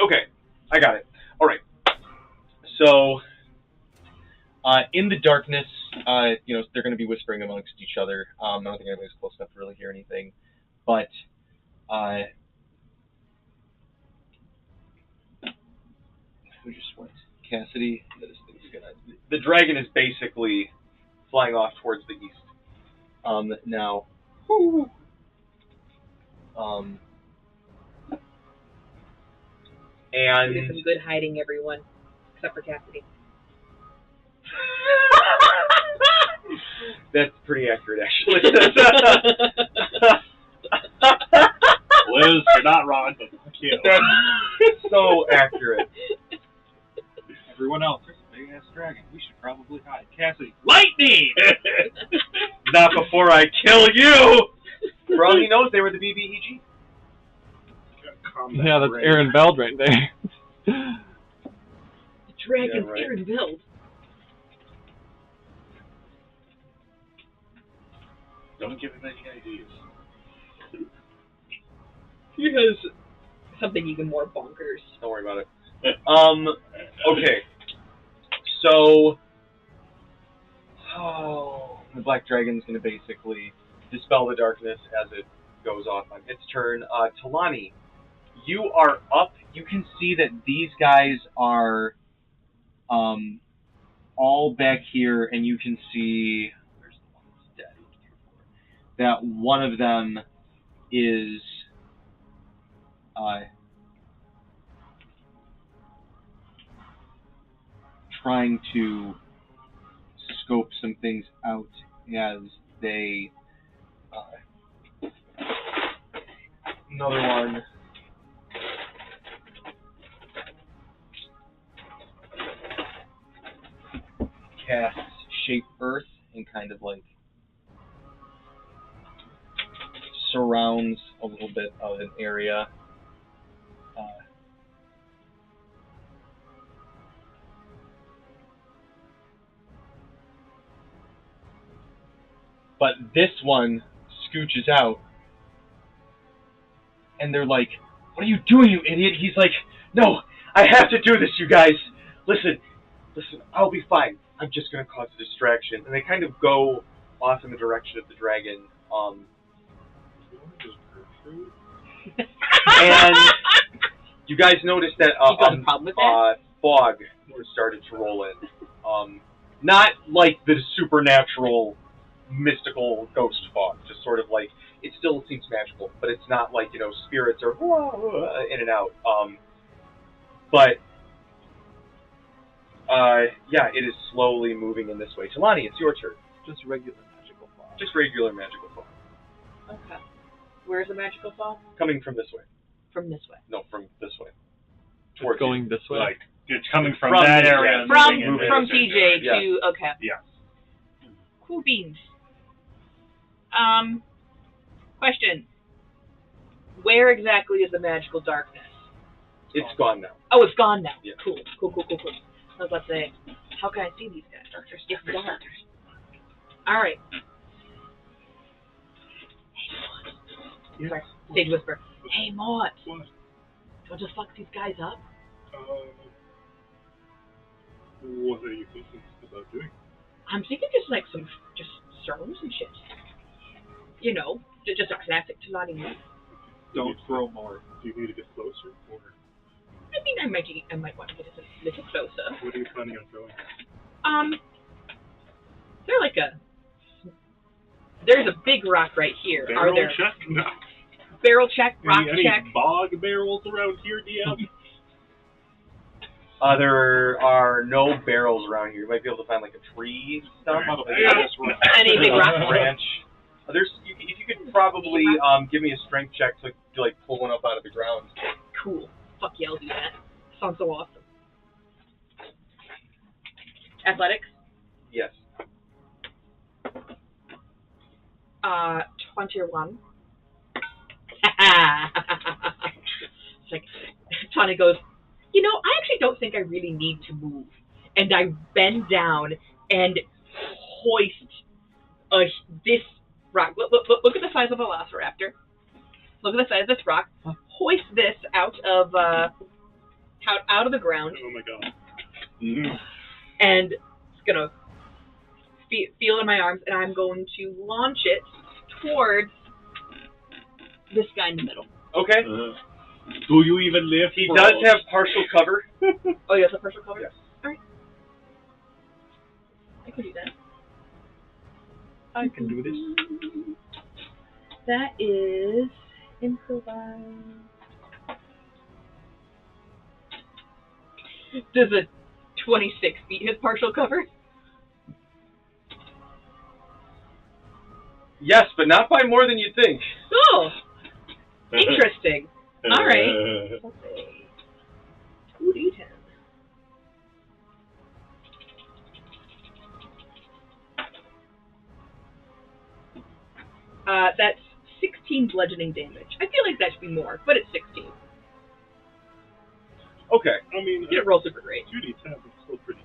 Okay, I got it. All right. So, in the darkness, they're going to be whispering amongst each other. I don't think anybody's close enough to really hear anything. But, who just went? Cassidy. The dragon is basically flying off towards the east. Now. Whoo, and We did some good hiding, everyone, except for Cassidy. that's pretty accurate, actually. Liz, you're not wrong, but fuck you. That's so accurate. Everyone else, there's a big ass dragon. We should probably hide. Cassidy, lightning! Not before I kill you! For all he knows, they were the BBEG. Yeah, that's Aaron Veld right there. The dragon's Yeah, right. Aaron Veld. Don't give him any ideas. He has something even more bonkers. Don't worry about it. Okay. So, the Black Dragon's going to basically dispel the darkness as it goes off on its turn. Talani, you are up. You can see that these guys are all back here, and you can see where's the one that's dead? That one of them is trying to scope some things out as they another one casts Shape Earth and kind of like surrounds a little bit of an area. But this one scooches out, and they're like, "What are you doing, you idiot?" He's like, "No, I have to do this, you guys. Listen, I'll be fine. I'm just going to cause a distraction." And they kind of go off in the direction of the dragon. And you guys notice that fog started to roll in. Not like the supernatural, mystical ghost fog. Just sort of like, it still seems magical, but it's not like, spirits are in and out. Yeah, it is slowly moving in this way. Talani, it's your turn. Just regular magical fog. Just regular magical fog. Okay. Where's the magical fog? Coming from this way. From this way. No, from this way. Towards going this way. Like, it's coming from From that the- area. yeah, and moving From into TJ yeah. to okay. Yeah. Cool beans. Question. Where exactly is the magical darkness? It's gone now. Oh, it's gone now. Yeah. Cool. I was about to say, how can I see these guys? It's dark. All right. Hey, sorry. Stage whisper. Hey, Mott. What? Don't just fuck these guys up. What are you thinking about doing? I'm thinking just like just sermons and shit. Just a classic Talani move. Don't throw more. Do you need to get closer, or I mean, I might want to get a little closer. what are you planning on throwing? There's a big rock right here. Barrel Are there check? No. barrel check, rock any check? bog barrels around here, DM? There are no barrels around here. You might be able to find like a tree stump. Any big rock? Branch. If you could probably give me a strength check to like pull one up out of the ground. Cool. Fuck yeah, I'll do that. Sounds so awesome. Athletics? Yes. 21. It's like, Tawny goes, I actually don't think I really need to move. And I bend down and hoist this rock. Look at the size of a velociraptor. Look at the size of this rock. Hoist this out of the ground. Oh my god. And it's gonna feel in my arms, and I'm going to launch it towards this guy in the middle. Okay. Do you even live? He does have partial cover. Oh, you have the partial cover? Yes. Alright. I can do that. I can do this. That is improvise. Does a 26 feet his partial cover? Yes, but not by more than you think. Oh! Interesting. Alright. 2d10. bludgeoning damage. I feel like that should be more, but it's 16. Okay. I mean, You didn't roll super great. 2d10 is still pretty.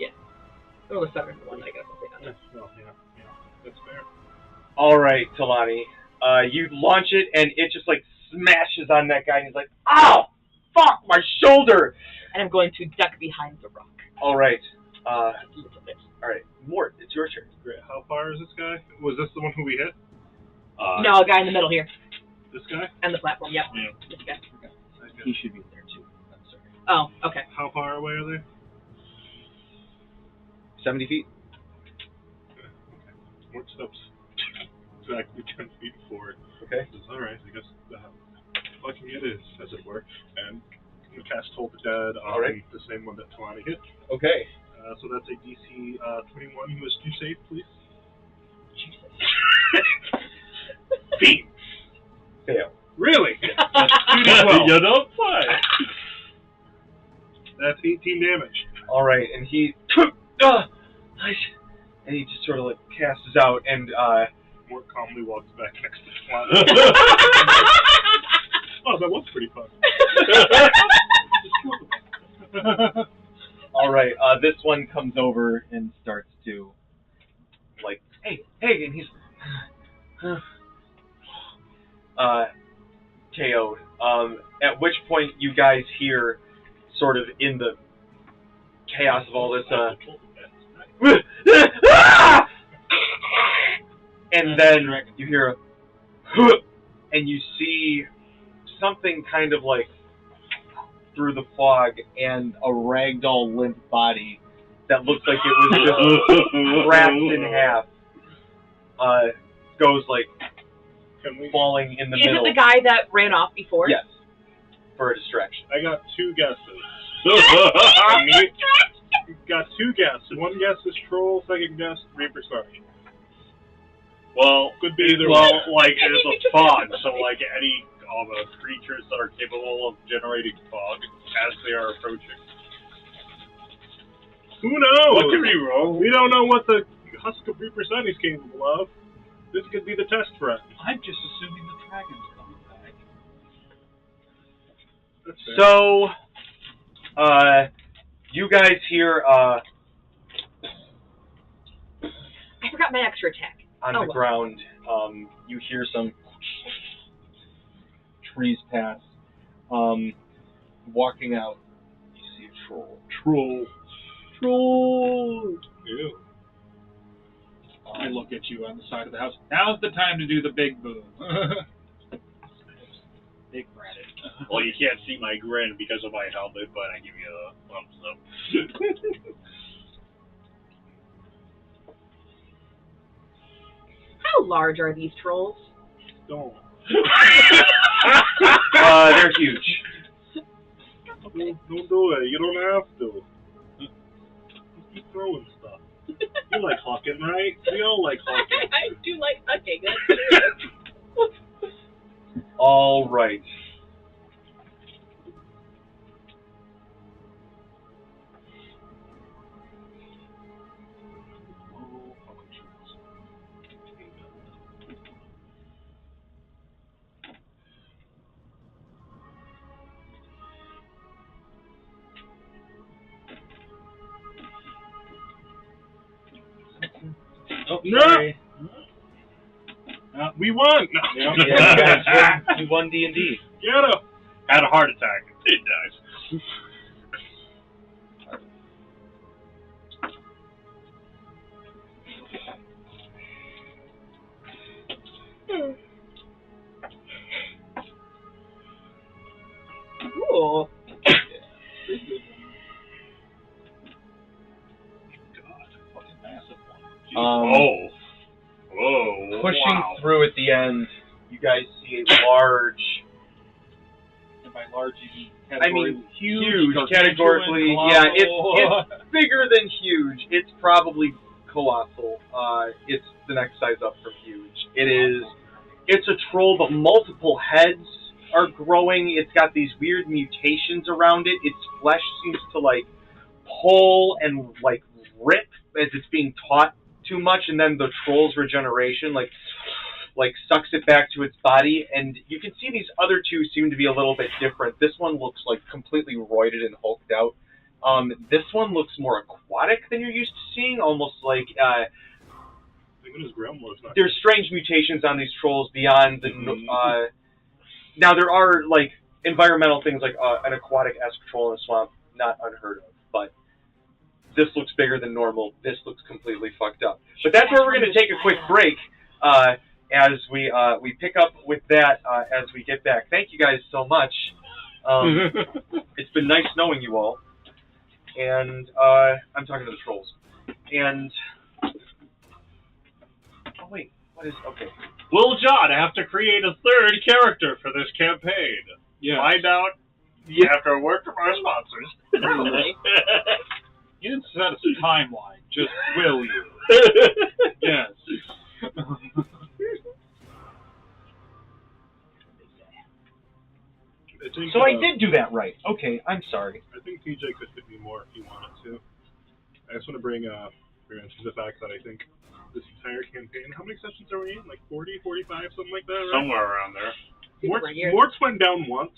I rolled a 7 and 1, I guess I'll say that. Well, yeah, that's fair. All right, Talani. You launch it, and it just, like, smashes on that guy, and he's like, ow! Fuck, my shoulder! And I'm going to duck behind the rock. All right. A little bit. All right. Mort, it's your turn. Great. How far is this guy? Was this the one who we hit? No, a guy in the middle here. This guy? And the platform, yep. Yeah. This guy. Okay. He should be there too. I'm sorry. Oh, okay. How far away are they? 70 feet. Okay. Mort steps exactly 10 feet forward. Okay. Says, all right, I guess fucking it is, as it were. And we cast Toll the Dead on the same one that Talani hit. Okay. So that's a DC 21. You must do save, please. Feet. Fail. Really? That's 2d12. You don't play. That's 18 damage. All right, and he and he just sort of like casts out, and Mort calmly walks back next to Talani. Oh, that was pretty fun. all right, this one comes over and starts to like, hey, and he's KO'd. At which point you guys hear, sort of in the chaos of all this, and then you hear a and you see something kind of like through the fog, and a ragdoll limp body that looks like it was just wrapped in half goes like falling in the Is middle. it the guy that ran off before? Yes, for a distraction. I got 2 guesses. Got 2 guesses. One guess is Troll, second guess Reaper Sarge. Well, Could be either well, way. like it's a fog, so like any creatures that are capable of generating fog as they are approaching. Who knows? What can we roll? We don't know what the Husk of Reaper Sun is capable of. This could be the test for us. I'm just assuming the dragon's coming back. That's fair. So, you guys hear I forgot my extra attack. on the ground, you hear some trees pass. Walking out, you see a troll. Troll! Ew. I look at you on the side of the house. Now's the time to do the big boom. Big Braddock. Well, you can't see my grin because of my helmet, but I give you a thumbs up. How large are these trolls? Don't. They're huge. Don't do it. You don't have to. Just keep throwing stuff. You like hawking, right? We all like hawking. I do like hugging. All right. Oh, No! sorry. We won! No. Yeah, you won D&D. Get him! Had a heart attack. It dies. Ooh. Fucking massive one. Whoa, Pushing wow. through at the end, you guys see a large, And by large, you mean I mean, huge, gargantuan, categorically. colossal. Yeah, it's bigger than huge. It's probably colossal. It's the next size up from huge. It's a troll, but multiple heads are growing. It's got these weird mutations around it. Its flesh seems to like pull and like rip as it's being taught too much, and then the troll's regeneration like like sucks it back to its body, and you can see these other two seem to be a little bit different. This one looks like completely roided and hulked out. This one looks more aquatic than you're used to seeing, almost like there's strange mutations on these trolls beyond the. Now there are like environmental things like an aquatic-esque troll in a swamp, not unheard of, but this looks bigger than normal. This looks completely fucked up. But that's where we're going to take a quick break as we pick up with that as we get back. Thank you guys so much. It's been nice knowing you all. And I'm talking to the trolls. And oh wait, what is okay? Will John have to create a third character for this campaign? Yeah. Find out after a word from our sponsors. You didn't set us a timeline, just will you? Yes. So I did do that right. Okay, I'm sorry. I think TJ could fit me more if he wanted to. I just want to bring to the fact that I think this entire campaign, how many sessions are we in? Like 40, 45, something like that, right? Somewhere around there. Mort's went down once.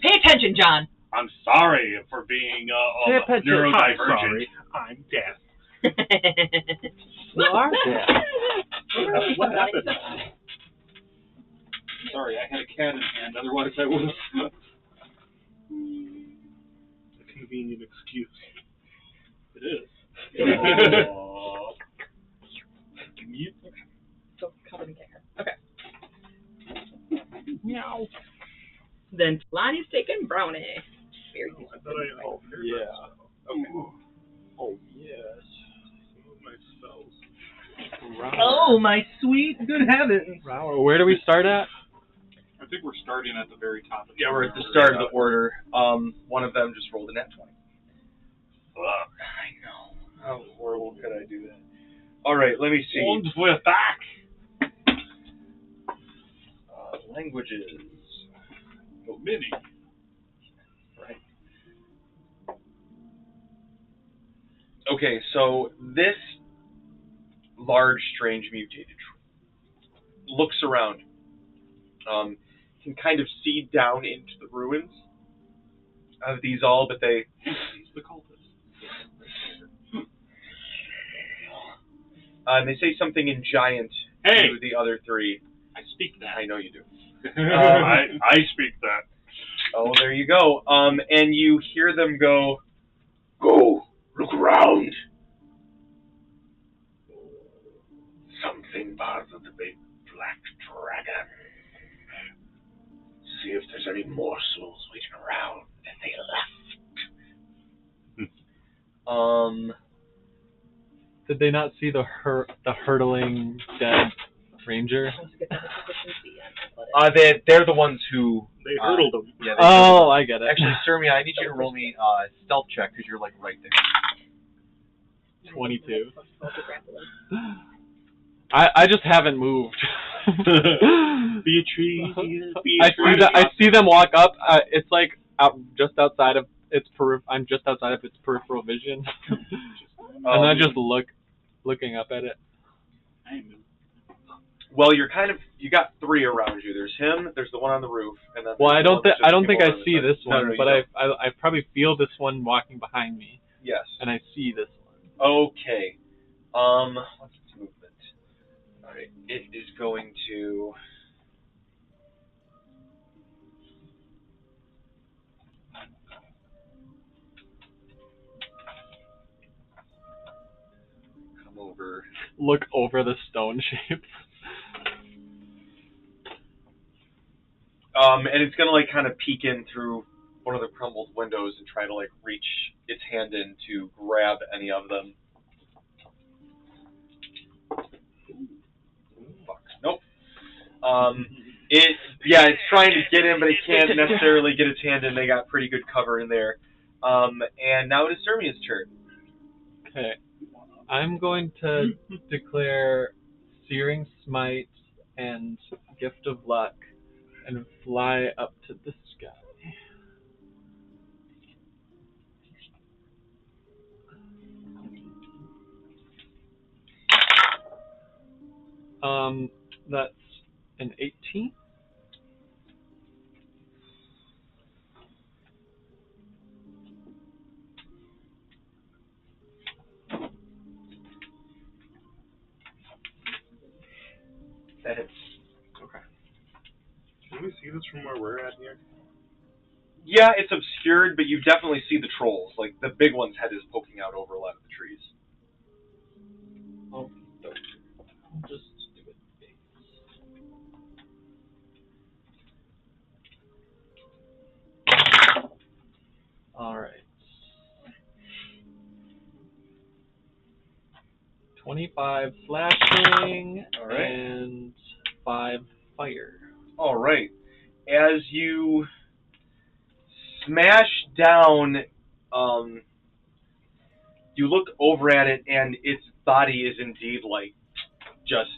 Pay attention, John. I'm sorry for being neurodivergent. I'm deaf. You are dead. What happened? Sorry, I had a cat in hand. Otherwise, I would have. A convenient excuse. It is. So cover the camera. Okay. Meow. Then Lonnie's taking Brownie. Very I thought I heard yeah. that spell. Okay. Oh, yes. Some of my spells. Rower. Oh, my sweet good heavens. Rower. Where do we start at? I think we're starting at the very top of the Yeah, we're at order. the start of the order. One of them just rolled a nat 20. I know. How horrible could I do that? All right, let me see. Und we're back. Languages. Oh, mini. Right. Okay, so this large, strange mutated looks around. Can kind of see down into the ruins of these all, but they... He's the cultist. And they say something in giant Hey! to the other three. I speak that. I know you do. I speak that. Oh, there you go. And you hear them go, "Go, look around. Something bothered the big black dragon. See if there's any morsels waiting around." And they left. Did they not see the hurtling dead ranger? They're the ones who... They hurdled him. Yeah, Oh, I get it. Actually, Sermia, I need you to roll me stealth check because you're like right there. 22. I just haven't moved. Beatrice. I see them walk up. It's like just outside of its I'm just outside of its peripheral vision, and I just looking up at it. Well, you got three around you. There's him. There's the one on the roof, and then. Well, I don't think I I see this one, No, but I probably feel this one walking behind me. Yes. And I see this one. Okay. What's its movement? All right. It is going to. Come over. Look over the stone shape. And it's gonna like kind of peek in through one of the crumbled windows and try to like reach its hand in to grab any of them. Fuck. Nope. It's trying to get in, but it can't necessarily get its hand in. They got pretty good cover in there. And now it is Sermia's turn. Okay. I'm going to declare Searing Smite and Gift of Luck and fly up to the sky. That's an 18. That hits. Okay. Can we see this from where we're at here? Yeah, it's obscured, but you definitely see the trolls. Like, the big one's head is poking out over a lot of the trees. Oh, I'll just do it base. Alright. 25 slashing, Alright. and 5 fire. Alright. As you smash down, you look over at it, and its body is indeed, like, just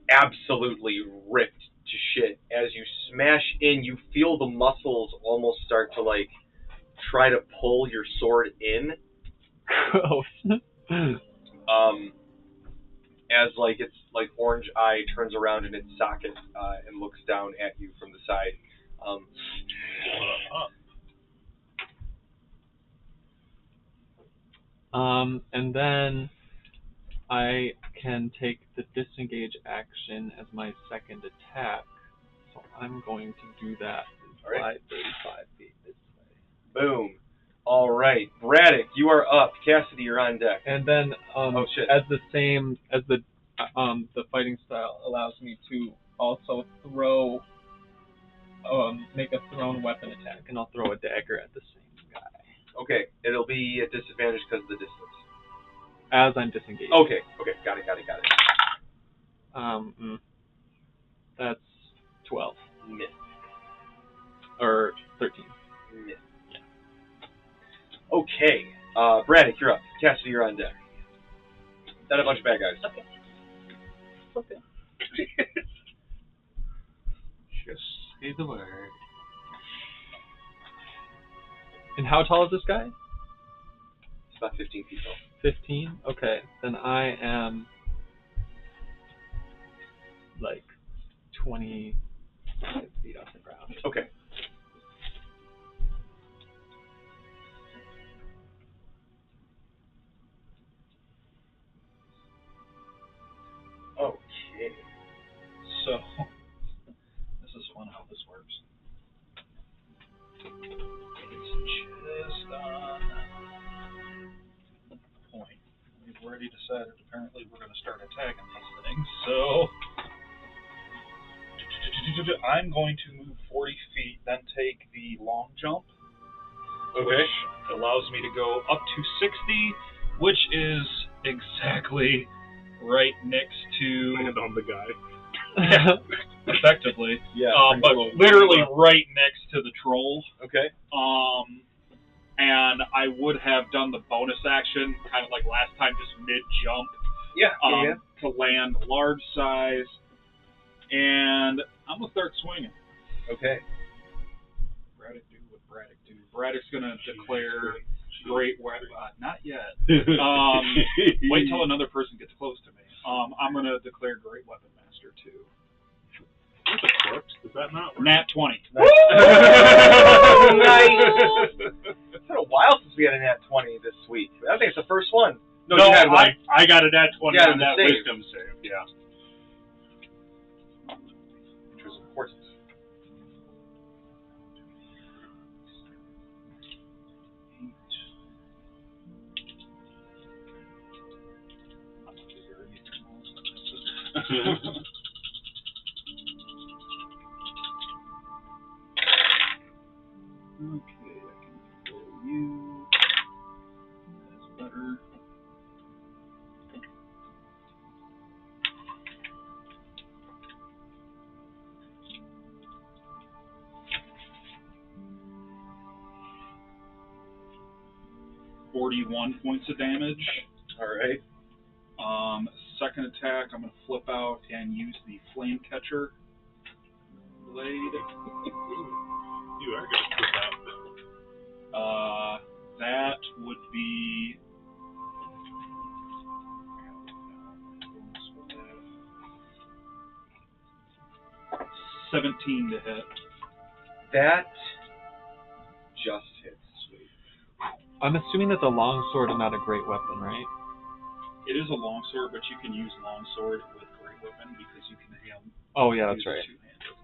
absolutely ripped to shit. As you smash in, you feel the muscles almost start to, like, try to pull your sword in. Gross. As, like, its, like, orange eye turns around in its socket and looks down at you from the side. And then I can take the disengage action as my second attack. So I'm going to do that and fly 35 feet this way. Boom. All right, Braddock, you are up. Cassidy, you're on deck. And then, oh shit! as the same as the fighting style allows me to also throw, make a thrown weapon attack, and I'll throw a dagger at the same guy. Okay, it'll be a disadvantage because of the distance. As I'm disengaged. Okay, got it. That's 12. Miss. Or 13. Yeah. Okay. Braddock, you're up. Cassidy, you're on deck. Not a bunch of bad guys. Okay. Okay. Just say the word. And how tall is this guy? It's about 15 feet tall. 15? Okay. Then I am like 25 feet off the ground. Okay. Okay. So, this is fun how this works. It's just on point. We've already decided, apparently, we're going to start attacking this thing, so... I'm going to move 40 feet, then take the long jump, which allows me to go up to 60, which is exactly right next to... Land on the guy. effectively. Yeah. But literally right next to the troll. Okay. And I would have done the bonus action, kind of like last time, just mid-jump, Yeah. to land large size, and I'm going to start swinging. Okay. Braddock do what Braddock do. Braddock's going to declare great weapon. Not yet. Wait till another person gets close to me. I'm going to declare Great Weapon Master too. Does that not work? Nat 20. Nice. It's been a while since we had a nat 20 this week. I think it's the first one. No, you had one. I got a nat 20 Yeah, on the that save. wisdom save. Yeah. Which was important. Okay, I can control you. That's better. $41 points of damage. All right. Second attack, I'm going to flip out and use the flame catcher blade. You are going to put that. That would be 17 to hit. That just hits. Sweet. I'm assuming that's a longsword and not a great weapon, right? It is a longsword, but you can use longsword with great weapon because you can Oh, yeah, that's use it right. two-handed.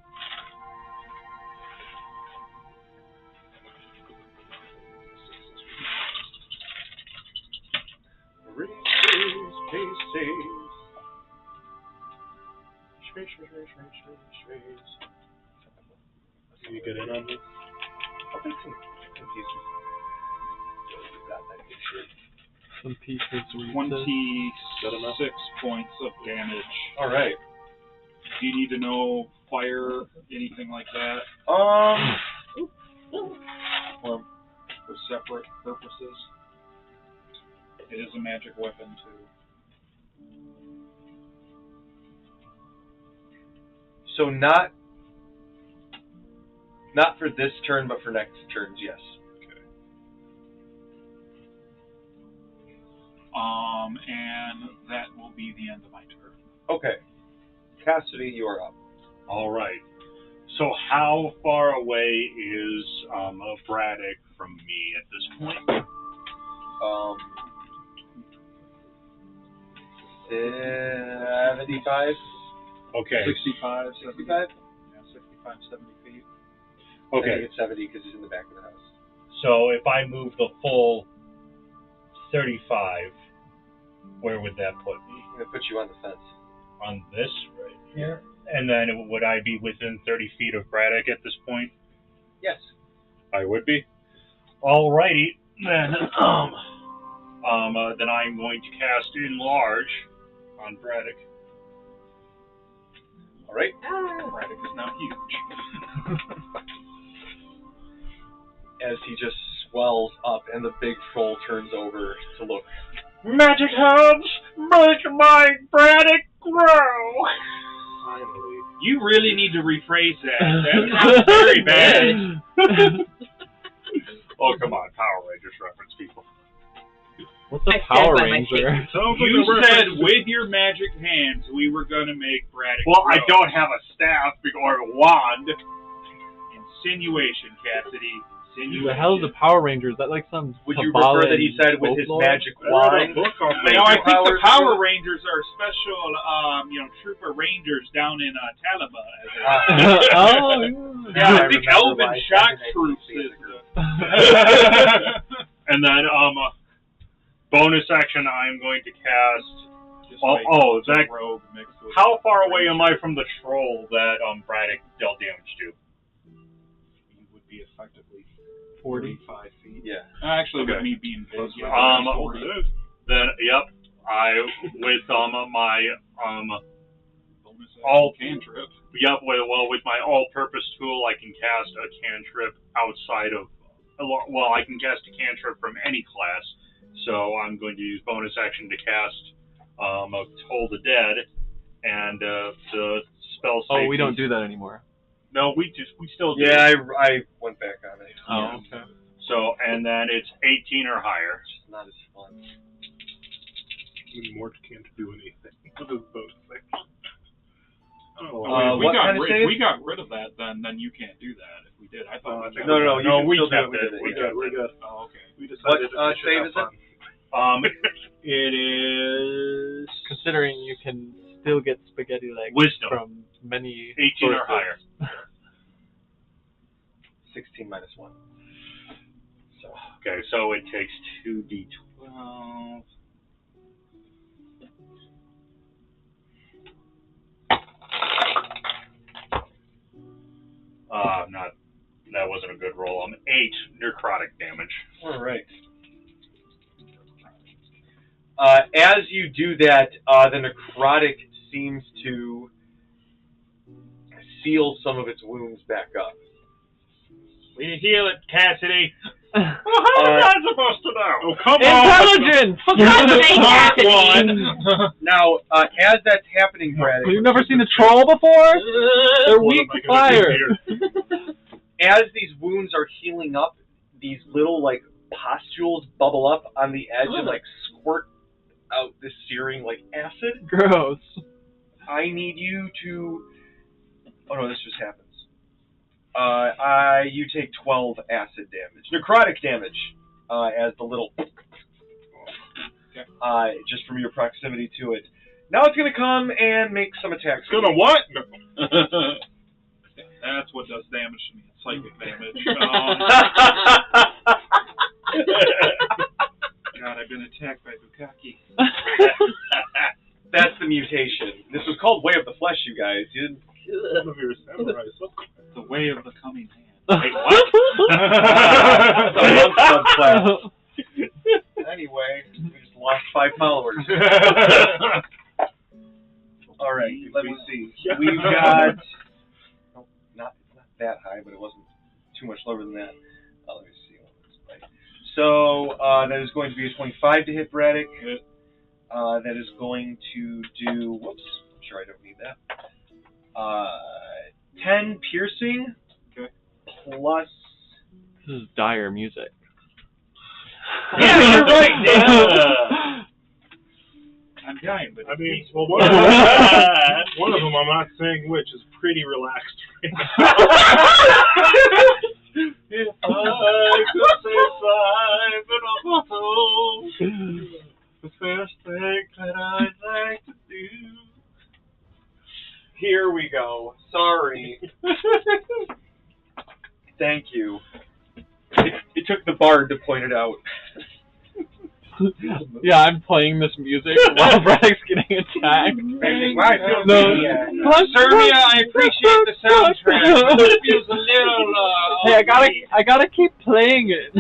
Can you get in on this? I'll take some pieces. You've got that good shit. Some pieces where you 26 points of damage. All right. Do you need to know fire, anything like that, Well, or for separate purposes? It is a magic weapon too. so not for this turn, but for next turns, yes. And that will be the end of my turn. Okay. Cassidy, you are up. All right. So how far away is Braddock from me at this point? 75? Okay. 65, 65? Yeah, 65, 70 feet. I Okay. think it's 70 because he's in the back of the house. So if I move the full 35, where would that put me? I'm going to put you on the fence. On this right here? And then would I be within 30 feet of Braddock at this point? Yes. I would be. Alrighty. Then, then I'm going to cast Enlarge on Braddock. All right. Braddock is now huge. as he just swells up and the big troll turns over to look. Magic hands, make my Braddock grow. Finally. You really need to rephrase that. That sounds very bad. Oh, come on, Power Rangers reference, people. What's a I Power stand by my Ranger? You said with your magic hands we were going to make Braddock Well, grow. I don't have a staff or a wand. Insinuation, Cassidy. Who Insinuation. the hell is a Power Ranger? Is that like some Would you Kabbalah prefer that he said with his folklore? magic I read a wand? book on No, I think the Power powers. Rangers are special, trooper rangers down in Talaba. Oh, Yeah, I I think remember Elven why Shock Saturday Troops Night is And then, bonus action, I'm going to cast. Just Oh, like oh, some that- rogue mixed with How far away am I from the troll that Braddock dealt damage to? You would be effectively 45 feet. Yeah. Actually, Okay. with me being big, yeah, Um, 40. Then, yep, I with my Bonus all- cantrip. Yep, with my all-purpose tool, I can cast a cantrip outside of. Well, I can cast a cantrip from any class, so I'm going to use bonus action to cast Toll the Dead, and the spell. Oh, we don't do that anymore. No, we still do. Yeah, I went back on it. Oh, okay. So, and then it's 18 or higher. It's just not as fun. Mort can't do anything with his bonus action. Oh, what kind of if save? we got rid of that, then you can't do that. If we did, I thought. we No, you can we still do kept it. it. We did it. We're good. Oh, okay. We decided What to save is it? It is Considering you can still get spaghetti legs Wisdom. from many 18 or sources. higher. 16 minus 1. So, Okay, so it takes 2d12. That wasn't a good roll. 8 necrotic damage. all right. As you do that, the necrotic seems to seal some of its wounds back up. We heal it, Cassidy. Well, how am I supposed to know? Oh, come Intelligence! For God's sake, Cassidy! Now, as that's happening, Brad, You've never seen a troll before? They're weak to fire. as these wounds are healing up, these little like pustules bubble up on the edge and like squirt out this searing like acid. Gross. I need you to. Oh no, this just happens. You take 12 acid damage, necrotic damage, as the little. Just from your proximity to it. Now it's gonna come and make some attacks. It's gonna what? That's what does damage to me. It's psychic damage. God, I've been attacked by Bukaki. That's the mutation. This was called Way of the Flesh, you guys. You didn't. One of your samurai The way of the coming hand. Wait, what? That's a monk subclass. Anyway, we just lost 5 followers. All right, let me see. We've got. Oh, not that high, but it wasn't too much lower than that. Let me see. So that is going to be a 25 to hit Braddock. That is going to do. Whoops. I'm sure I don't need that. 10 piercing. Okay. Plus. This is dire music. Yeah, you're right, Dan. I'm dying, but I mean, well, one of them, I'm not saying which, is pretty relaxed right now. If I could survive in a bottle, the first thing that I'd like to do. Here we go. Sorry. Thank you. It took the bard to point it out. Yeah, I'm playing this music while Braddock's getting attacked. No. Sermia, I appreciate the soundtrack, but it feels a little. Hey, I gotta keep playing it.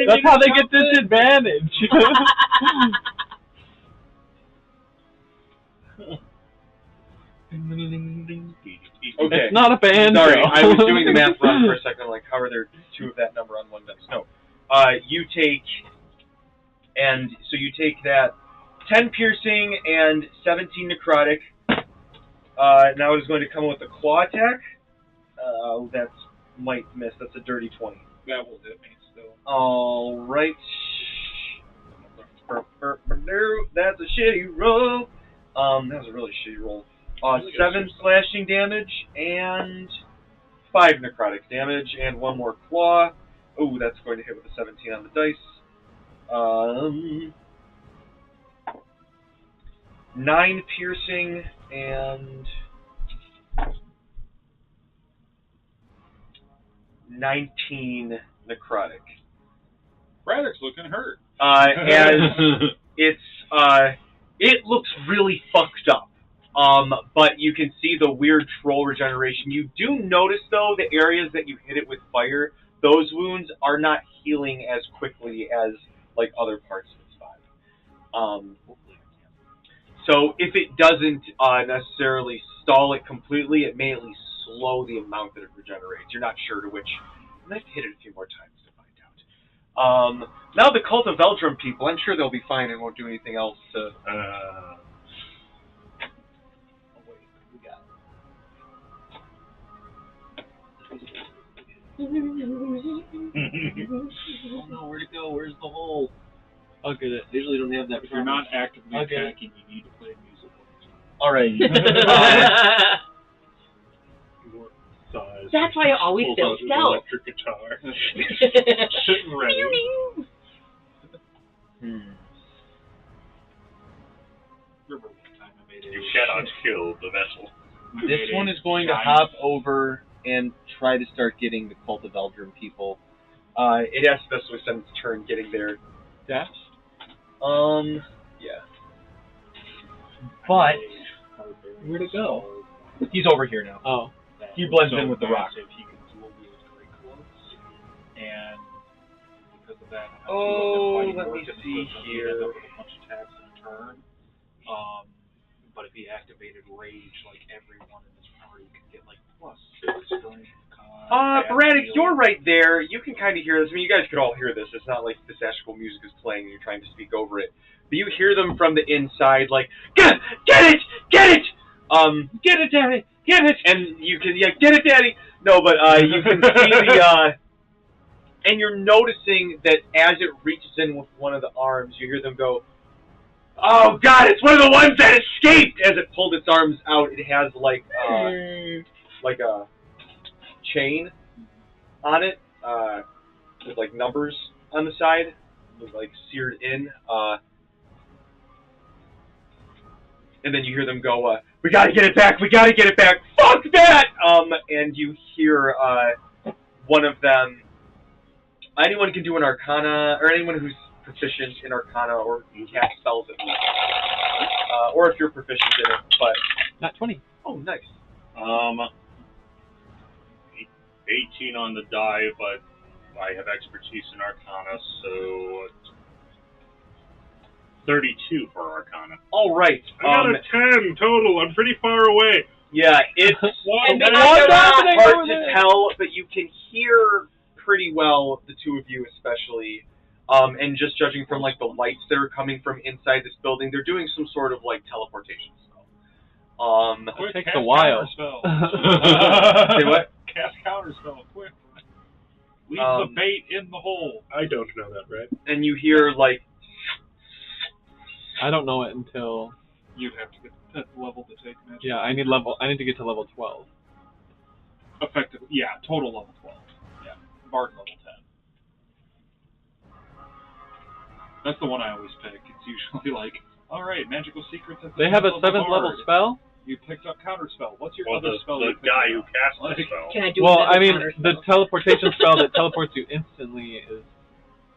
That's how they get disadvantage. Okay. It's not a band. Sorry, I was doing the math wrong for a second. I'm like, how are there 2 of that number on one dice? No. You take that 10 piercing and 17 necrotic. Now it is going to come with a claw attack. That might miss. That's a dirty 20. That will hit me still. All right. That's a shitty roll. That was a really shitty roll. 7 slashing damage and 5 necrotic damage and 1 more claw. Oh, that's going to hit with a 17 on the dice. 9 piercing and 19 necrotic. Braddock's looking hurt. As it looks really fucked up. But you can see the weird troll regeneration. You do notice, though, the areas that you hit it with fire, those wounds are not healing as quickly as, like, other parts of its body. So if it doesn't necessarily stall it completely, it may at least slow the amount that it regenerates. You're not sure to which. And I have to hit it a few more times to find out. Now the Cult of Eldrum people, I'm sure they'll be fine and won't do anything else to... Oh no, where'd it go? Where's the hole? I'll get it. They usually don't have that. If you're not actively attacking, you need to play music. Alright. That's why I always build stealth. Electric guitar. Sitting ready. Remember one time I made You cannot kill the vessel. This one is going to hop over and try to start getting the Cult of Eldrum people. It has to specially spend its turn getting there. Dash? Yeah. But Where'd it go? he's over here now. Oh. He blends in with the rock. He can dual wield great clothes, and because of that, Let me see here. With a bunch of attacks in a turn. But if he activated rage, like everyone in this party could get like +6 strength. Braddock, you're right there. You can kind of hear this. I mean, you guys could all hear this. It's not like this actual music is playing and you're trying to speak over it. But you hear them from the inside, like, get it! Get it! Get it, Daddy! Get it! And you can, get it, Daddy! No, but you can see and you're noticing that as it reaches in with one of the arms, you hear them go, oh, God, it's one of the ones that escaped! As it pulled its arms out, it has, like a chain on it, with, like, numbers on the side, with, like, seared in, and then you hear them go, we gotta get it back, fuck that! And you hear, one of them, anyone can do an Arcana, or anyone who's proficient in Arcana, or can cast spells at least, or if you're proficient in it, but... Not 20. Oh, nice. 18 on the die, but I have expertise in Arcana, so 32 for Arcana. All right. I got a 10 total. I'm pretty far away. Yeah, it's And hard to tell, but you can hear pretty well, the two of you especially. And just judging from like the lights that are coming from inside this building, they're doing some sort of like teleportation spell. It takes a while. Say what? Cast counterspell, quick. Leave the bait in the hole. I don't know that, right? And you hear like... I don't know it until... You'd have to get that level to take magic. Yeah, I need to get to level 12. Effectively, yeah, total level 12. Yeah, Bard level 10. That's the one I always pick. It's usually like, alright, magical secrets. They have a 7th level spell? You picked up counterspell. What's your Well, other spell? the guy who cast the spell. Can I do Well, another I mean, counterspell? the teleportation spell that teleports you instantly is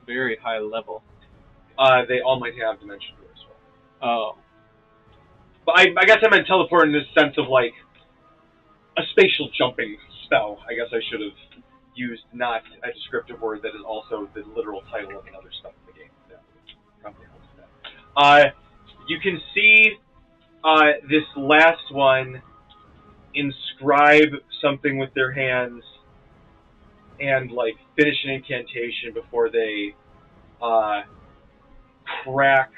very high level. They all might have dimension door as well. Oh. But I guess I meant teleport in the sense of like a spatial jumping spell. I guess I should have used not a descriptive word that is also the literal title of another spell in the game. That would probably help with that. You can see this last one inscribe something with their hands and like finish an incantation before they crack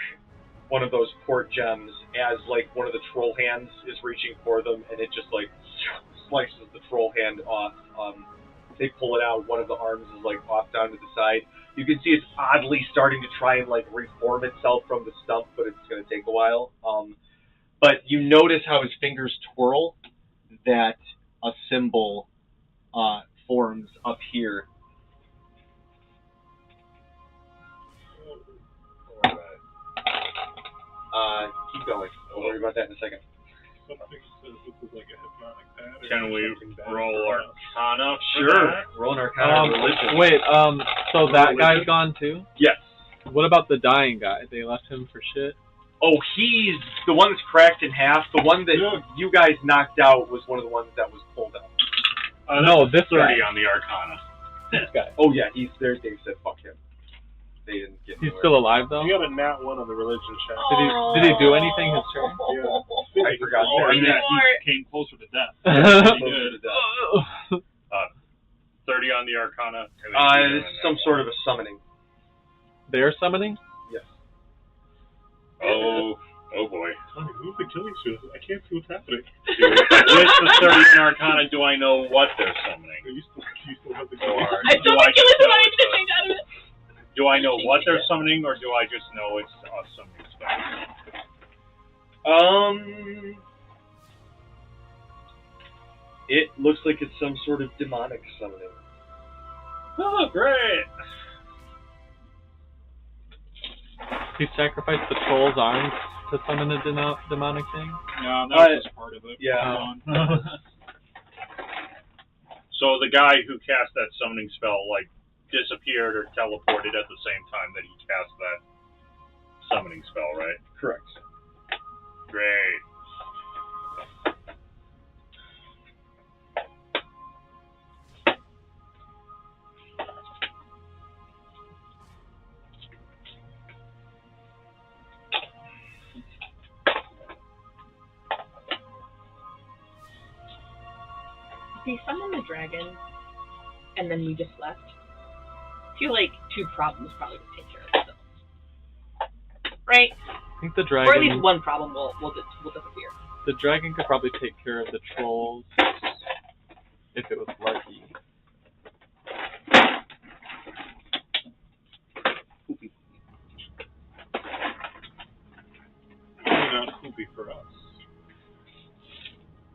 one of those port gems as like one of the troll hands is reaching for them, and it just like slices the troll hand off. They pull it out, one of the arms is like off down to the side. You can see it's oddly starting to try and like reform itself from the stump, but it's going to take a while. But you notice how his fingers twirl, that a symbol forms up here. Keep going. We'll worry about that in a second. Something says this is like a hypnotic pattern. Can we roll Arcana? Sure. Roll an Arcana religion. Wait, so that guy's gone too? Yes. What about the dying guy? They left him for shit? Oh, he's the one that's cracked in half. The one that you guys knocked out was one of the ones that was pulled out. No, this 30 guy. on the Arcana. This guy. Oh yeah, he's there. Dave said, "Fuck him." They didn't get. He's anywhere. still alive though? You got a nat 1 on the religion check. Did he do anything his turn? Yeah. I forgot. Or that. that he came closer to death. He did. 30 on the Arcana. It's some sort of a summoning. They're summoning? Yes. Oh boy. Tony, who's the killing soon? I can't see what's happening. With the 30 in Arcana, do I know what they're summoning? You still have the I still think you listen when I did change out of it. Do I know what they're summoning, or do I just know it's a summoning spell? It looks like it's some sort of demonic summoning. Oh, great! He sacrificed the troll's arms to summon a demonic thing? Yeah, that was part of it. Yeah. So the guy who cast that summoning spell, like, disappeared or teleported at the same time that he cast that summoning spell, right? Correct. Great. He summoned the dragon, and then we just left. I feel like 2 problems probably would take care of themselves. Right? I think the dragon... Or at least 1 problem will disappear. The dragon could probably take care of the trolls if it was lucky. Probably not poopy for us.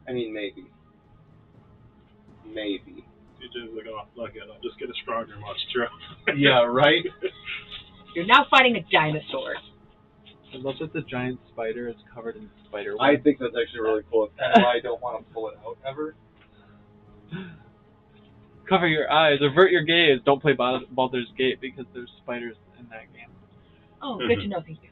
I mean, maybe. Maybe. It is like, oh, look it, I'll just get a stronger monster. Yeah, right? You're now fighting a dinosaur. I love that the giant spider is covered in spider web. I think that's actually really cool. That's why I don't want to pull it out ever. Cover your eyes, avert your gaze. Don't play Baldur's Gate because there's spiders in that game. Oh, good to know, thank you.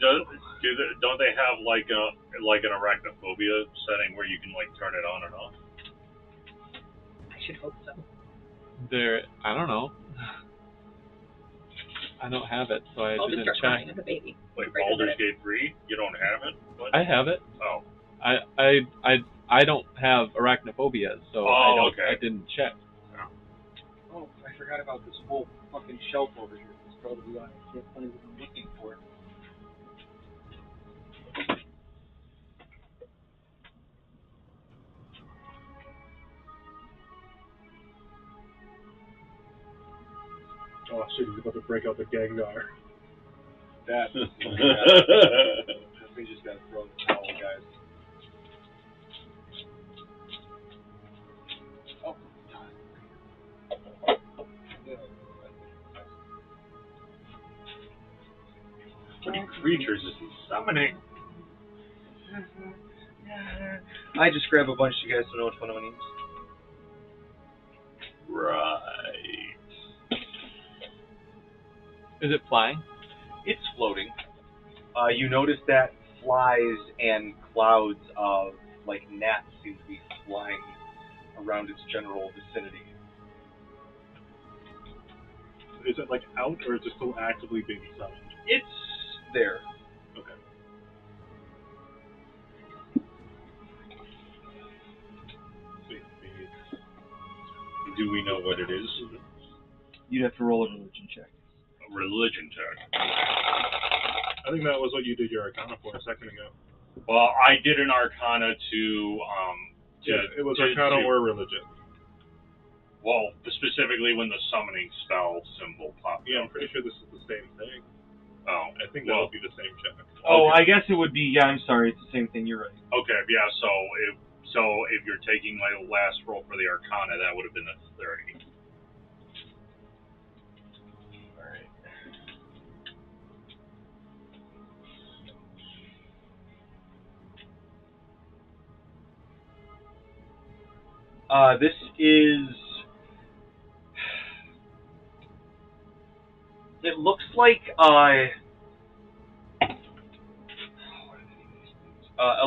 Don't they have like an arachnophobia setting where you can like turn it on and off? I should hope so. I don't know. I don't have it, so I I'll just didn't start check. crying as a baby. Like Baldur's Gate 3? You don't have it? What? I have it. Oh. I don't have arachnophobia, so okay. I didn't check. Oh, I forgot about this whole fucking shelf over here. It's probably why I can't find what I'm looking for. Oh shit, he's about to break out the Gengar. That. We just gotta throw the towel, guys. Oh, What creatures is he summoning? I just grab a bunch so you guys don't know which one I need. Right. Is it flying? It's floating. You notice that flies and clouds of like gnats seem to be flying around its general vicinity. Is it like out, or is it still actively being summoned? It's there. Okay. You'd have to roll a religion check. A religion check. I think that was what you did your Arcana for a second ago. Well, I did an Arcana to it was Arcana or religion. Well, specifically when the summoning spell symbol popped Yeah, up. I'm pretty sure this is the same thing. Oh, I think that would be the same check. Oh, Okay. I guess it would be. Yeah, I'm sorry. It's the same thing. You're right. Okay, yeah. So if you're taking my last roll for the Arcana, that would have been a 30. All right. This is. It looks like a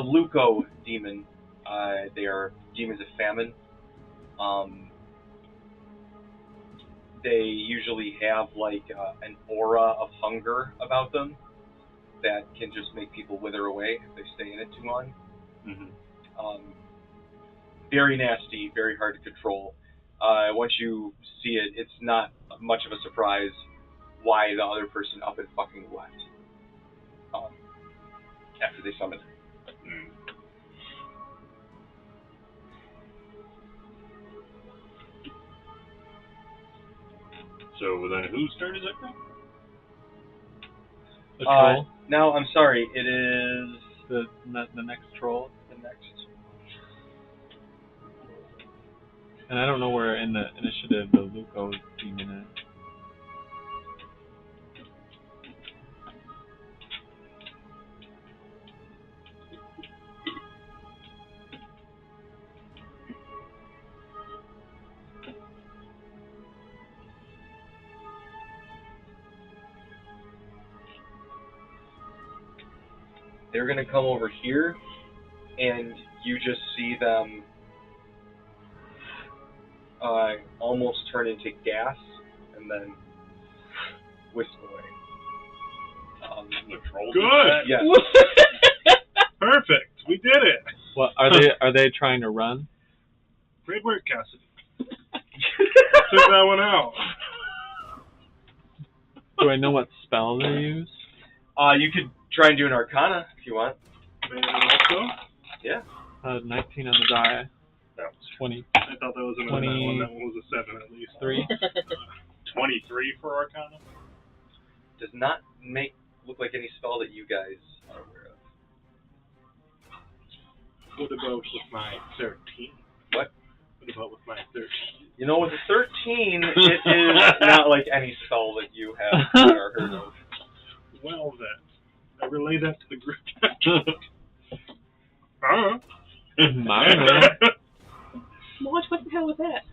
Luco demon. They are demons of famine. They usually have like an aura of hunger about them that can just make people wither away if they stay in it too long. Mm-hmm. Very nasty, very hard to control. Once you see it, it's not much of a surprise why the other person up and fucking left after they summoned it. Mm. So then whose turn is it now? The troll. Now, I'm sorry, it is The next troll. the next. And I don't know where in the initiative the Luco demon is. They're going to come over here, and you just see them almost turn into gas, and then whisk away. The troll. Good. Yes. Perfect. We did it. What are they trying to run? Great work, Cassidy. Took that one out. Do I know what spell they use? You could try and do an Arcana if you want. And also, Yeah. 19 on the die. That was 20. I thought that was another 20. one. That one was a 7 at least. 3. 23 for Arcana. Does not look like any spell that you guys are aware of. What about with my 13? What? What about with my 13? You know, with a 13, it is not like any spell that you have or heard of. Well then, I relay that to the group. Huh? What the hell was that?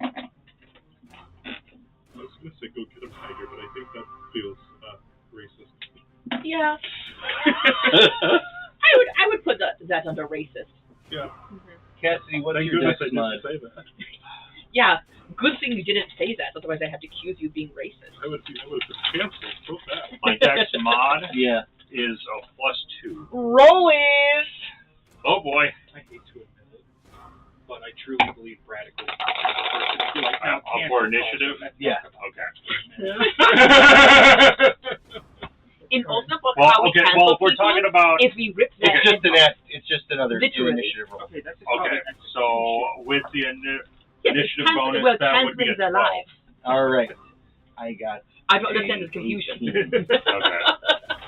I was gonna say go get a tiger, but I think that feels racist. Yeah. I would put that under racist. Yeah. Cassidy, what's Thank your goodness dex I mod? didn't say that. Yeah. Good thing you didn't say that, otherwise I have to accuse you of being racist. I would have canceled so fast. My dex mod Yeah. is a +2. Rollies! Oh boy. I hate to admit it, but I truly believe Braddock was the first. Like, Up for initiative? Yeah. Okay. In Ultimate Book, Well, how we okay. cancel Well, if we're people talking about is we rip that It's just another Literally. initiative roll. Okay, that's okay. So with the initiative bonus, well, that would be a canceling their 12. lives. All right. I got. I don't understand this confusion. 18. Okay.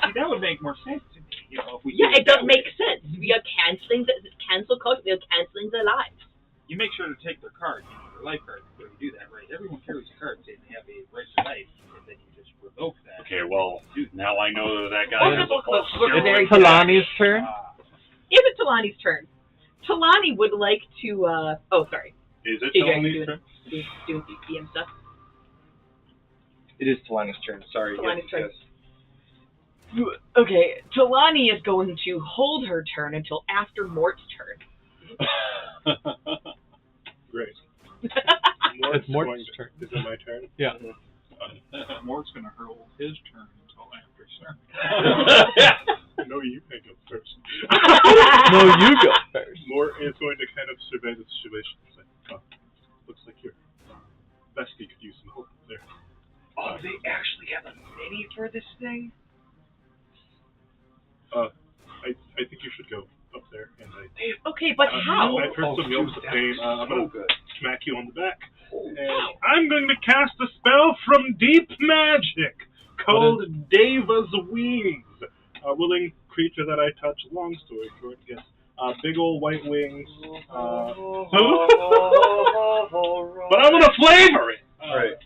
See, that would make more sense to me. You know, if we Yeah, did it does that make way. sense. We are canceling the cancel culture. We are canceling their lives. You make sure to take their card, you know, their life card before you do that, right? Everyone carries a card saying they have a right to life, and then you just revoke that. Okay, well, now I know that guy has a Ultimate Book plus looks very zero. Talani's turn. Is it Talani's turn? Talani would like to. Oh, sorry. Is it TJ, Tony's you're turn? doing DM stuff. It is Talana's turn. Sorry. Talani's yes, turn. yes. Okay, Talani is going to hold her turn until after Mort's turn. Great. It's Mort's going to- turn. Is it my turn? Yeah. Mort's going to hurl his turn until after, sir. No, you can go first. No, you go first. Mort is going to kind of survey the situation. Say, oh, looks like your bestie could use some help there. Oh, they actually have a mini for this thing? I think you should go up there and Okay, but how? I've heard some yells of pain. I'm gonna good. smack you on the back. Oh, And I'm going to cast a spell from Deep Magic called Deva's Wings. A willing creature that I touch. Long story short, yes. Big old white wings. But I'm going to flavor it. Right.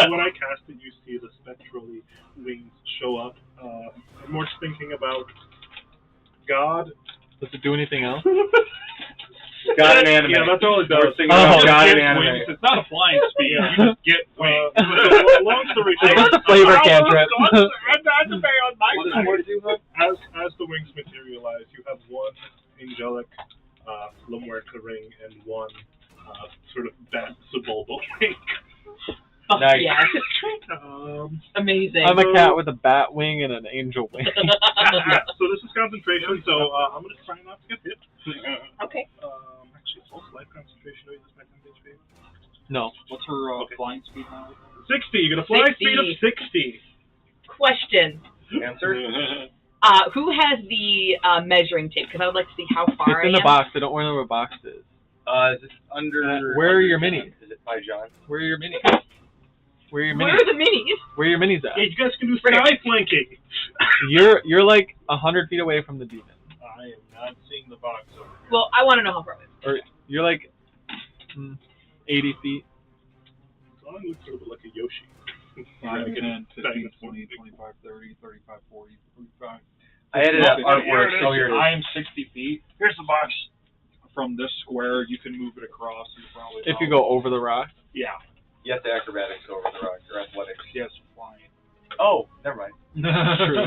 When I cast it, you see the spectrally wings show up. I'm more thinking about God. Does it do anything else? God and anime. Yeah, that's all it does. We're thinking about God Get and anime. wings. It's not a flying speed. You just get wings. Long story It's short, just a flavor cantrip. As the wings materialize, you have one angelic Lamwerka ring and one sort of bat Sebulba ring. Oh, Nice. yes. Amazing. I'm a cat with a bat wing and an angel wing. Yeah, so this is concentration, so I'm going to try not to get hit. Okay. Actually, it's also life concentration. Is my 10 HP? No. What's her flying speed now? 60. You get a fly 60. speed of 60. Question. Answer? Who has the measuring tape? Because I would like to see how far It's in I the am. box. I don't remember what box it is. Is it under... Where are your under minis? John? Is it by John? Where are your minis? Where are your Where minis? are the minis? Where are your minis at? Yeah, you guys can do sky flanking. You're like 100 feet away from the demon. I am not seeing the box over here. Well, I want to know how far it is. Or you're like 80 feet. So I look sort of like a Yoshi. 5, Yeah, 10, 15, 20, 20, 25, 30, 35, 40, 45. I added up artwork, so here it is. I am 60 feet. Here's the box. From this square, you can move it across. And probably If you go over the rock. Yeah. You have to acrobatics over the rock, or athletics. Yes, flying. Oh, never mind. True.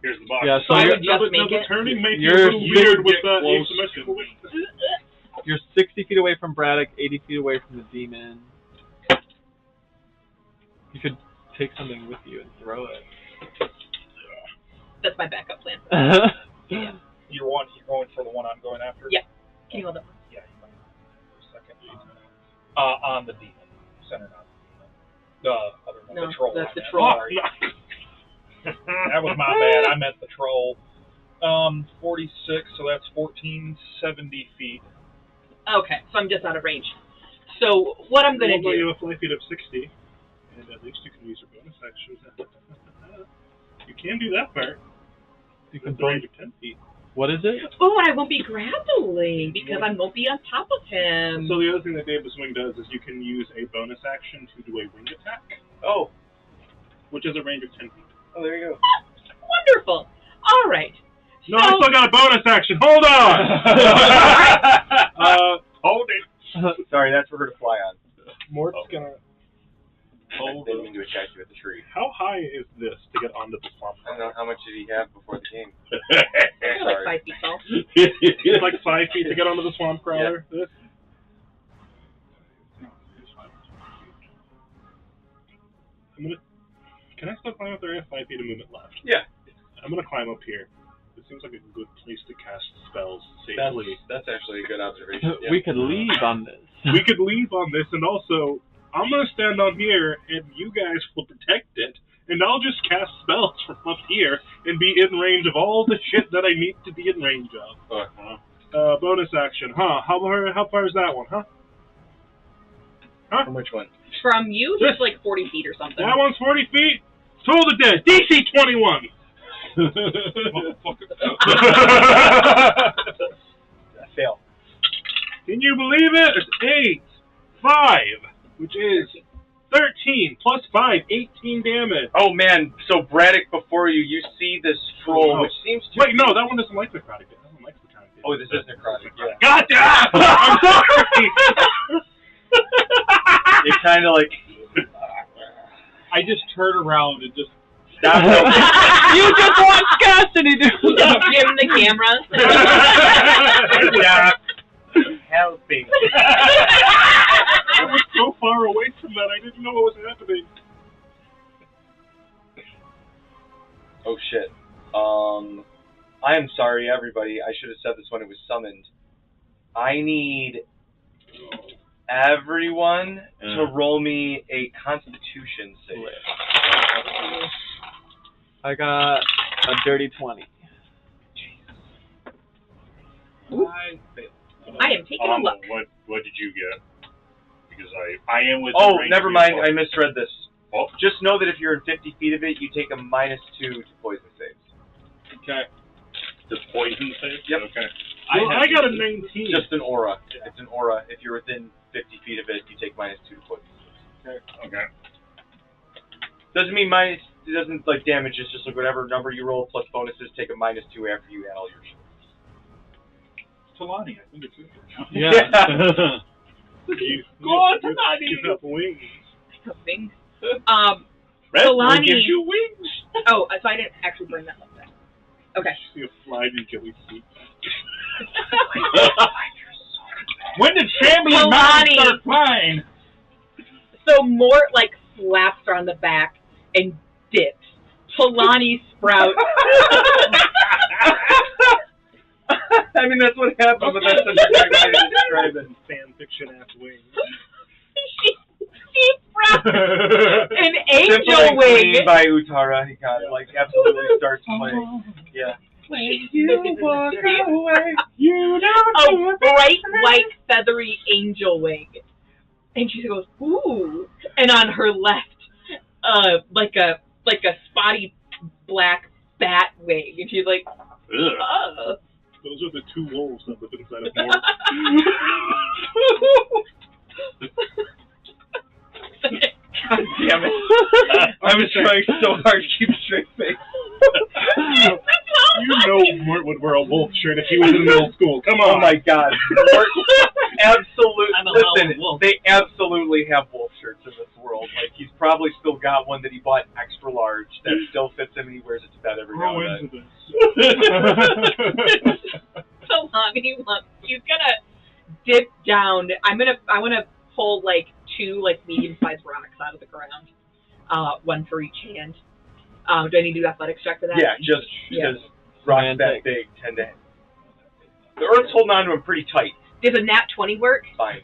Here's the box. Yeah, So so I you're, would just make the it. turning may be a You're- little you weird would with get close. asymmetry. you're 60 feet away from Braddock, 80 feet away from the demon. You could take something with you and throw it. That's my backup plan. You're going for the one I'm going after? Yeah. Can you hold up? Yeah, you might for a second. On the demon. Centered on the demon. The other one, No, the troll. that's the I meant. troll. Sorry. That was my bad. I meant the troll. 46, so that's 1470 feet. Okay, so I'm just out of range. So what I'm going to You do... have a fly speed of 60, and at least you can use your bonus actions. You can do that part. You At can the range of 10 feet. What is it? Oh, and I won't be grappling because I won't be on top of him. So the other thing that Davis Wing does is you can use a bonus action to do a wing attack, Oh. which is a range of 10 feet. Oh, there you go. Wonderful. All right. No, I still got a bonus action. Hold on. Hold it. Sorry, that's for her to fly on. Mort's Oh. gonna. I Hold didn't on. mean to attack you at the tree. How high is this to get onto the swamp? I don't know, how much did he have before the game? You're like Sorry. 5 feet tall. It's like 5 feet to get onto the swamp crawler. This. Can I still climb up there? I have 5 feet of movement left. Yeah. I'm gonna climb up here. It seems like a good place to cast spells safely. That's actually a good observation. Yeah. We could leave on this. We could leave on this, and also, I'm gonna stand on here, and you guys will protect it, and I'll just cast spells from up here and be in range of all the shit that I need to be in range of. Bonus action, huh? How far is that one, huh? From which one? From you, he's like 40 feet or something. That one's 40 feet. Toll the dead. DC 21. Fail. Can you believe it? It's 8, 5, which is 13 plus 5, 18 damage. Oh man, so Braddock, before you see this troll, Oh. which seems to Wait, no, that one doesn't like necrotic. That one likes necrotic. Oh, this is necrotic, yeah. Gotcha! I'm sorry! It kind of like... I just turn around and just Stop helping. You just watched Cassidy do Give him the camera. Stop helping. I was so far away from that, I didn't know what was happening. Oh shit. I am sorry, everybody. I should have said this when it was summoned. I need everyone to roll me a Constitution save. I got a dirty 20. I failed. I am taking a look. What did you get? Because I am with. Oh, never mind. I misread this. Oh. Just know that if you're in 50 feet of it, you take a -2 to poison saves. Okay. The poison save? Yep. Okay. Well, I got a 19. Just an aura. It's an aura. If you're within 50 feet of it, you take -2 to poison saves. Okay. Doesn't mean minus. It doesn't like damage. It's just like whatever number you roll plus bonuses. Take a -2 after you add all your shit. Talani, I think it's good. Yeah. Go on, Tanani. You have wings. Wings. Red Solani. Bull gives you wings. Oh, so I didn't actually bring that up then. Okay. See a fly in Joey's seat. When did Champion Mountain start flying? So more like slaps her on the back and dips. Polani sprouts. I mean, that's what happened, but that's such a great way to describe it. Fan fiction ass wings. she sprouts an angel Simple wing. Queen by Uttara. He got it. Like, absolutely starts playing. Yeah. You walk away. You don't a bright white feathery angel wing. And she goes, ooh. And on her left, like a spotty black bat wing. And she's like, ugh. Those are the two wolves that live inside of Morgan. God damn it. I was trying so hard to keep a straight face. You know Mort would wear a wolf shirt if he was in middle school. Come on. Oh my god. Mort, absolutely. I'm a Listen, wolf. they absolutely have wolf shirts in this world. Like, he's probably still got one that he bought extra large that still fits him and he wears it to bed every now Grow and into then. this. So long he's gonna dip down. I want to pull like 2 like medium-sized rocks out of the ground, one for each hand. Do I need to do athletics check for that? Yeah, just because rocks that big tend to. The Earth's holding on to him pretty tight. Does a nat 20 work? Fine.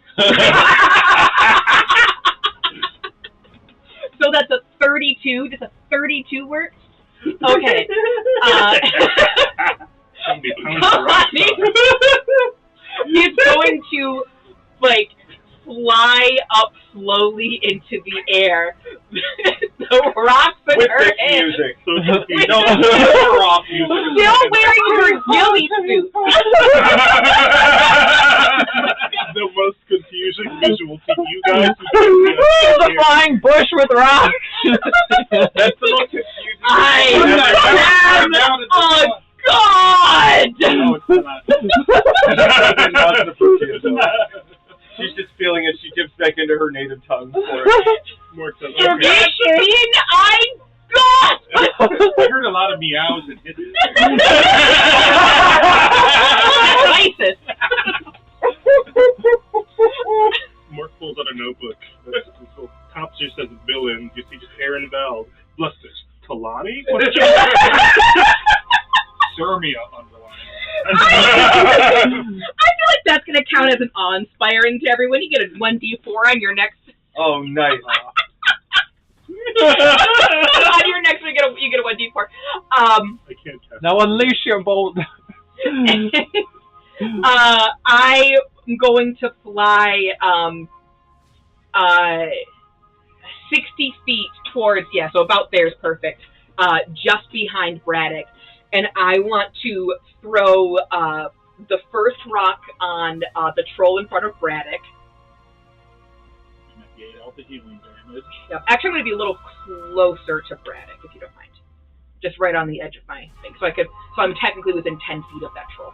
So that's a 32. Does a 32 work? Okay. He's going to like fly up slowly into the air. The rocks in With her this hand. music. With No, we're off music. Still wearing her ghillie suit. The most confusing visual to you guys. There's a flying bush with rocks. That's the most confusing. I am a god! No, it's not. She's just feeling it. She dips back into her native tongue. More so. I got! I heard a lot of meows and hisses. ISIS. Mark pulls out a notebook. The top just says villain. You see just Aaron Veld. Blusters. Talani? What's your Sermia underlined. I feel like that's going to count as an awe-inspiring to everyone. You get a 1d4 on your next... Oh, nice. on your next one, you get a 1d4. I can't test. Now unleash your bolt. I'm going to fly 60 feet towards, so about there's perfect, just behind Braddock. And I want to throw the first rock on the troll in front of Braddock. Negate all the healing damage. Yep. Actually, I'm going to be a little closer to Braddock, if you don't mind. Just right on the edge of my thing. So I'm technically within 10 feet of that troll.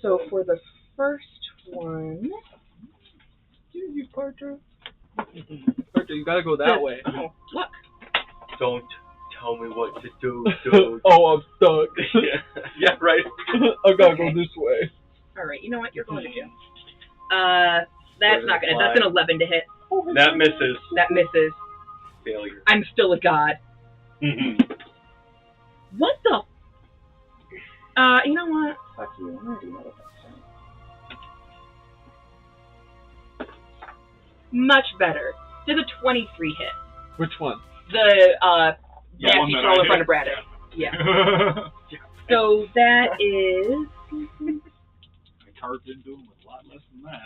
So for the first one... Parker, you gotta go that way. Oh, look. Don't tell me what to do, dude. Oh, I'm stuck. Yeah, right. I gotta go this way. Alright, you know what? You're going to jail. That's not gonna... That's an 11 to hit. That misses. That misses. Failure. I'm still a god. What the... you know what? Fuck you. I'm gonna do another thing. Much better. Does a 23 hit? Which one? The The one nasty that troll I in front hit? of Braddock. Yeah. So that is I carved into him with a lot less than that.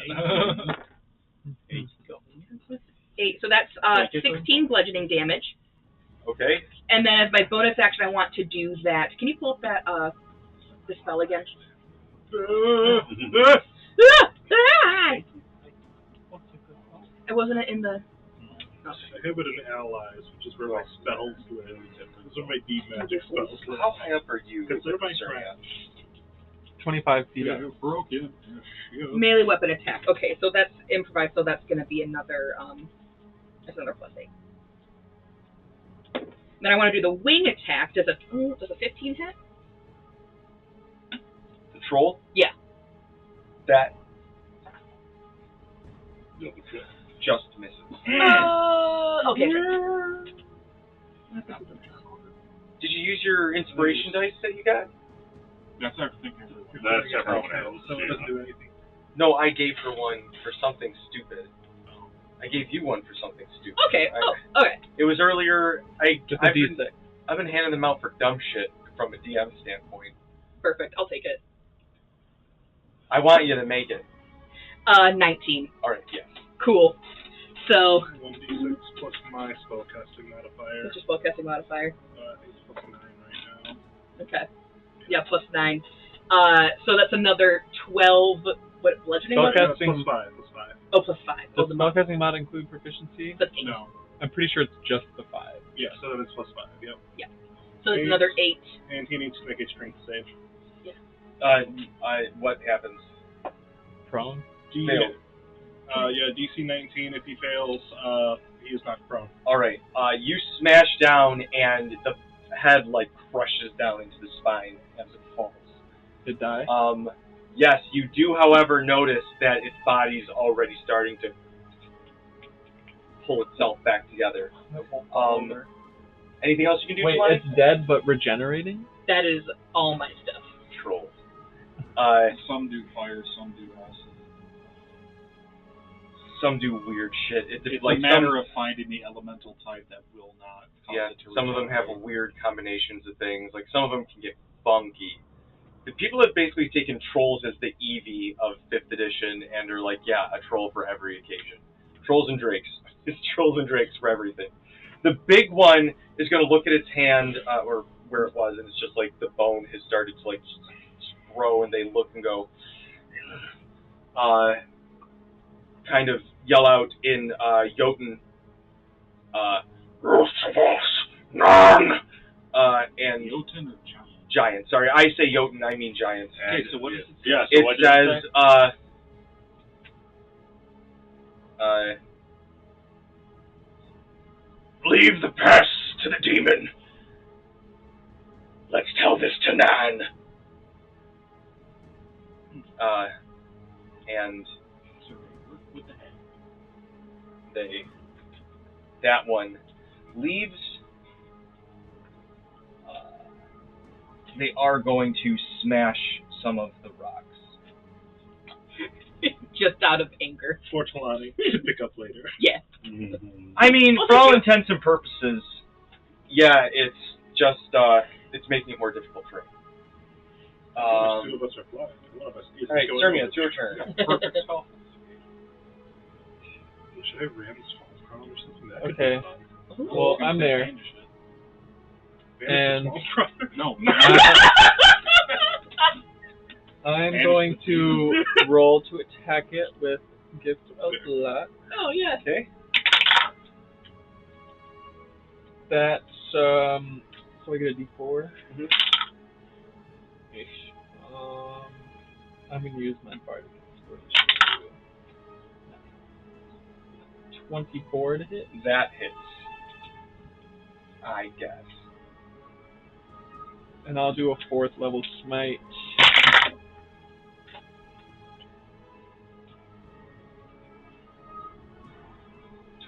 8. So that's 16 bludgeoning damage. Okay. And then as my bonus action, I want to do that. Can you pull up that the spell again? It wasn't in the. I have it in allies, which is where my spells live. Those are my deep magic spells. How high up are you? Because they're my Sorry. trash. 25 feet up. Broken. Melee weapon attack. Okay, so that's improvised, so that's going to be another that's another +8. Then I want to do the wing attack. Does a 15 hit? The troll? Yeah. That just misses. Okay. Did you use your inspiration dice that you got? That's everything. That's everyone else. So it doesn't do anything. No, I gave her one for something stupid. I gave you one for something stupid. Okay. Okay. It was earlier. Just a D6. I've been handing them out for dumb shit from a DM standpoint. Perfect. I'll take it. I want you to make it. 19. All right. Yes. Cool. So. 1d6 plus my spellcasting modifier. What's your spellcasting modifier? I think it's plus 9 right now. Okay. Yeah, plus 9. So that's another 12. What bludgeoning? Spellcasting. Plus 5. Plus 5. Oh, plus 5. Does the spellcasting mod include proficiency? Plus 8. No. I'm pretty sure it's just the 5. Yeah, so then it's plus 5. Yep. Yeah. So it's another 8. And he needs to make a strength save. What happens? Prone? Failed. Yeah, DC 19. If he fails, he is knocked prone. All right. You smash down, and the head crushes down into the spine as it falls. It die? Yes, you do, however, notice that its body's already starting to pull itself back together. Anything else you can do? Wait, Fly? it's dead but regenerating? That is all my stuff. Trolls. Some do fire, some do acid. Some do weird shit. It's a matter of finding the elemental type that will not cause it to some of them have regenerate. weird combinations of things. Some of them can get funky. The people have basically taken trolls as the Eevee of 5th edition and are a troll for every occasion. Trolls and drakes. It's trolls and drakes for everything. The big one is going to look at its hand, or where it was, and it's just the bone has started to grow, and they look and go, kind of yell out in Jotun, and Jotun or giant? giant. Sorry, I say Jotun, I mean giant. Okay, so what is it? Yeah, so It what did it says, say? leave the past to the demon. Let's tell this to Nan. And So they work with the head. that one leaves. They are going to smash some of the rocks. Just out of anger. For Talani to pick up later. Yeah. I mean, Well, for all thank you. intents and purposes, yeah, it's just it's making it more difficult for him. Two of us are flying. One of us is All right, going Sermia, over. it's your turn. Perfect spell. Should I have Rams Falls Prone or something? That could Okay. be fun. Well, I'm there. Change it. And- Falls Prone. No. I'm going to roll to attack it with Gift of Luck. Oh, yeah. Okay. That's, so I get a D4. Mhm. Ish. I'm going to use my Bardic Inspiration. 24 to hit. That hits. I guess. And I'll do a 4th level smite.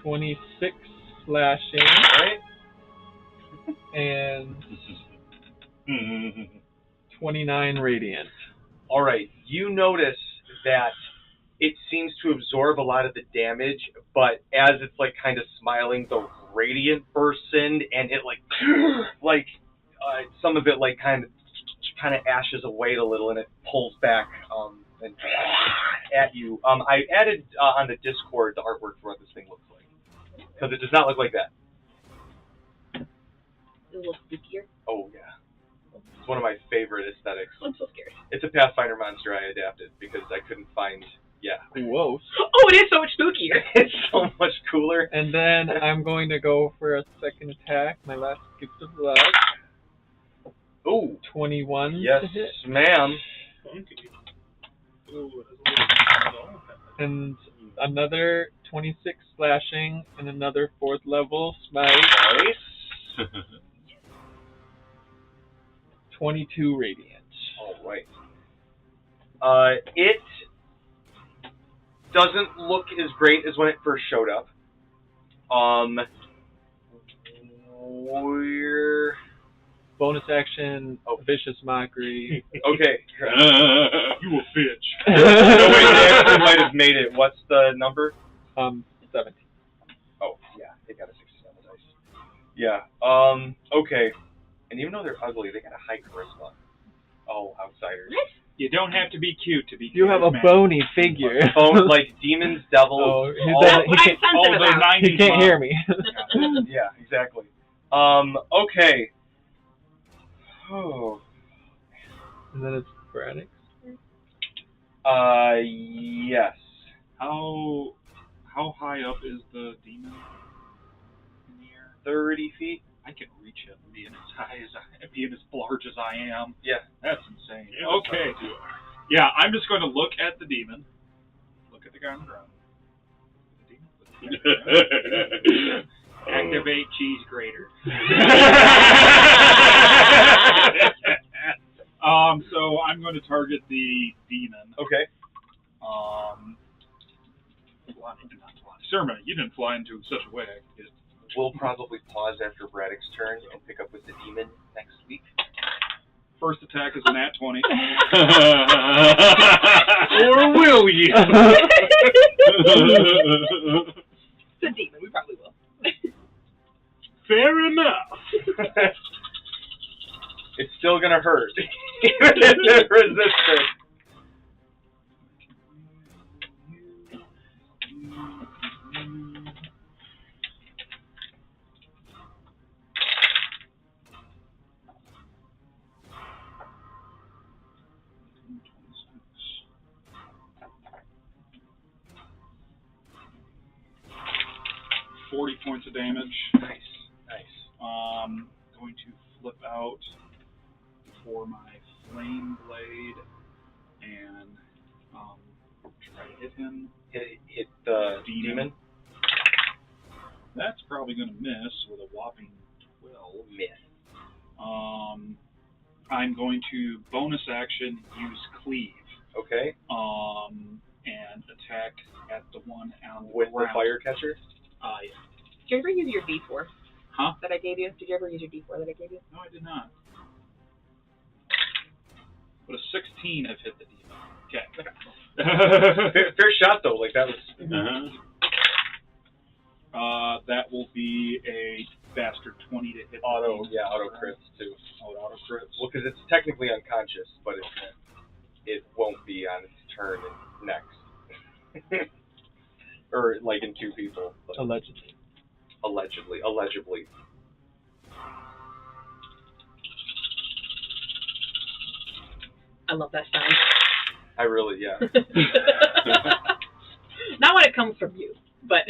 .26 slashing Right? and 29 radiant. All right. You notice that it seems to absorb a lot of the damage, but as it's like kind of smiling, the radiant bursts in, and it like some of it like kind of ashes away a little, and it pulls back and at you. I added on the Discord the artwork for what this thing looks like, because it does not look like that. It's a little spookier. Oh yeah, it's one of my favorite aesthetics. I'm so scared. It's a Pathfinder monster I adapted because I couldn't find. Yeah. Whoa. Oh, it is so much spookier. It's so much cooler. And then I'm going to go for a second attack. My last gift of luck. Ooh. 21 Yes, to hit. ma'am. And another 26 slashing and another 4th level smite. Nice. 22 radiant. All right. It doesn't look as great as when it first showed up. We're Bonus action, vicious mockery. okay. You a bitch. No, wait, they actually might have made it. What's the number? 17. Oh, yeah, they got a 67 dice. Yeah. Okay. And even though they're ugly, they got a high charisma. Oh, outsiders. What? You don't have to be cute to be You have a charismatic. bony figure. Oh, like demons, devils. Oh, That's what I'm can't, sensitive the about. 90s he can't hear me. Yeah, exactly. Okay. Oh. And then it's Braddock. Yes. How high up is the demon in the air? 30 feet? I can reach him, being as large as I am. Yeah. That's insane. Okay. Yeah, I'm just going to look at the demon. Look at the guy on the ground. Look at the demon. Activate cheese grater. So I'm going to target the demon. Okay. Sermon, you didn't fly into such a way. We'll probably pause after Braddock's turn and pick up with the demon next week. First attack is a nat 20. Or will you? It's a demon, we probably will. Fair enough. It's still gonna hurt. Even if it's resistant. $40 points of damage. Nice. Going to flip out for my flame blade and try to hit him. Hit the demon. That's probably going to miss with a whopping 12. Miss. I'm going to bonus action use cleave. Okay. And attack at the one on the With ground. the fire catcher? Yeah. Did you ever use your D4? Huh? That I gave you? Did you ever use your D4 that I gave you? No, I did not. But a 16 have hit the demon. Okay. Fair shot though. Like that was. That will be a bastard 20 to hit. Auto crits too. Auto crits. Well, because it's technically unconscious, but it won't be on its turn next. Or like in 2 people. But Allegedly. Allegedly. I love that sound. I really, yeah. Not when it comes from you, but...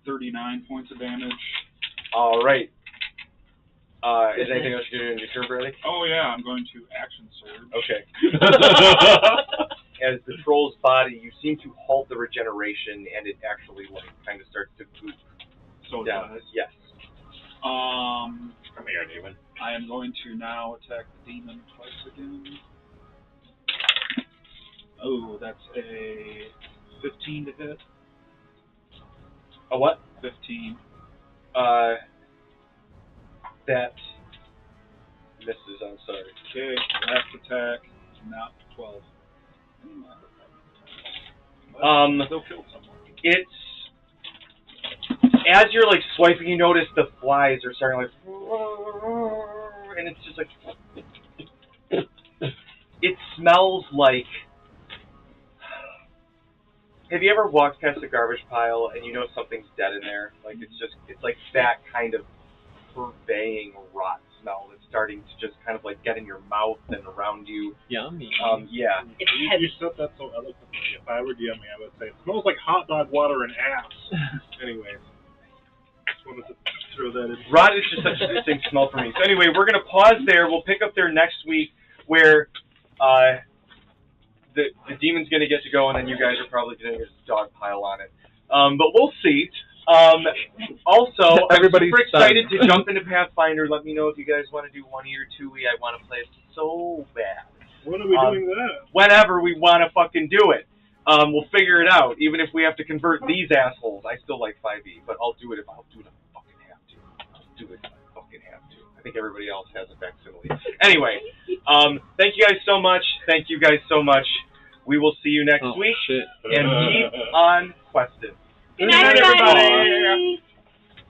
39 points of damage. All right. Is anything else you can do in your turn, Bradley? Oh yeah, I'm going to action surge. Okay. As the troll's body, you seem to halt the regeneration, and it actually like kind of starts to goop So it down. does. Yes. Come here, demon. I am going to now attack the demon twice again. Oh, that's a 15 to hit. A what? 15. That misses. I'm sorry. Okay, last attack, not 12. Still killed someone. It's as you're like swiping, you notice the flies are starting like, and it's just like it smells like. Have you ever walked past a garbage pile and you know something's dead in there? Like it's like that kind of purveying rot smell that's starting to just kind of like get in your mouth and around you. Yummy. Yeah. It's You heavy. said that so eloquently. If I were DMing, I would say it smells like hot dog water and ass. Anyways, just wanted to throw that in. Rot is just such a distinct smell for me. So anyway, we're gonna pause there. We'll pick up there next week where the demon's gonna get to go, and then you guys are probably gonna get a dog pile on it. But we'll see. Also, I'm super excited to jump into Pathfinder. Let me know if you guys want to do 1E or 2E. I want to play it so bad. When are we doing that? Whenever we want to fucking do it. We'll figure it out. Even if we have to convert these assholes. I still like 5E, but I'll do it if I fucking have to. I'll do it if I fucking have to. I think everybody else has a facsimile. Anyway, thank you guys so much. Thank you guys so much. We will see you next week. Shit. And keep on questing. Good night, everybody.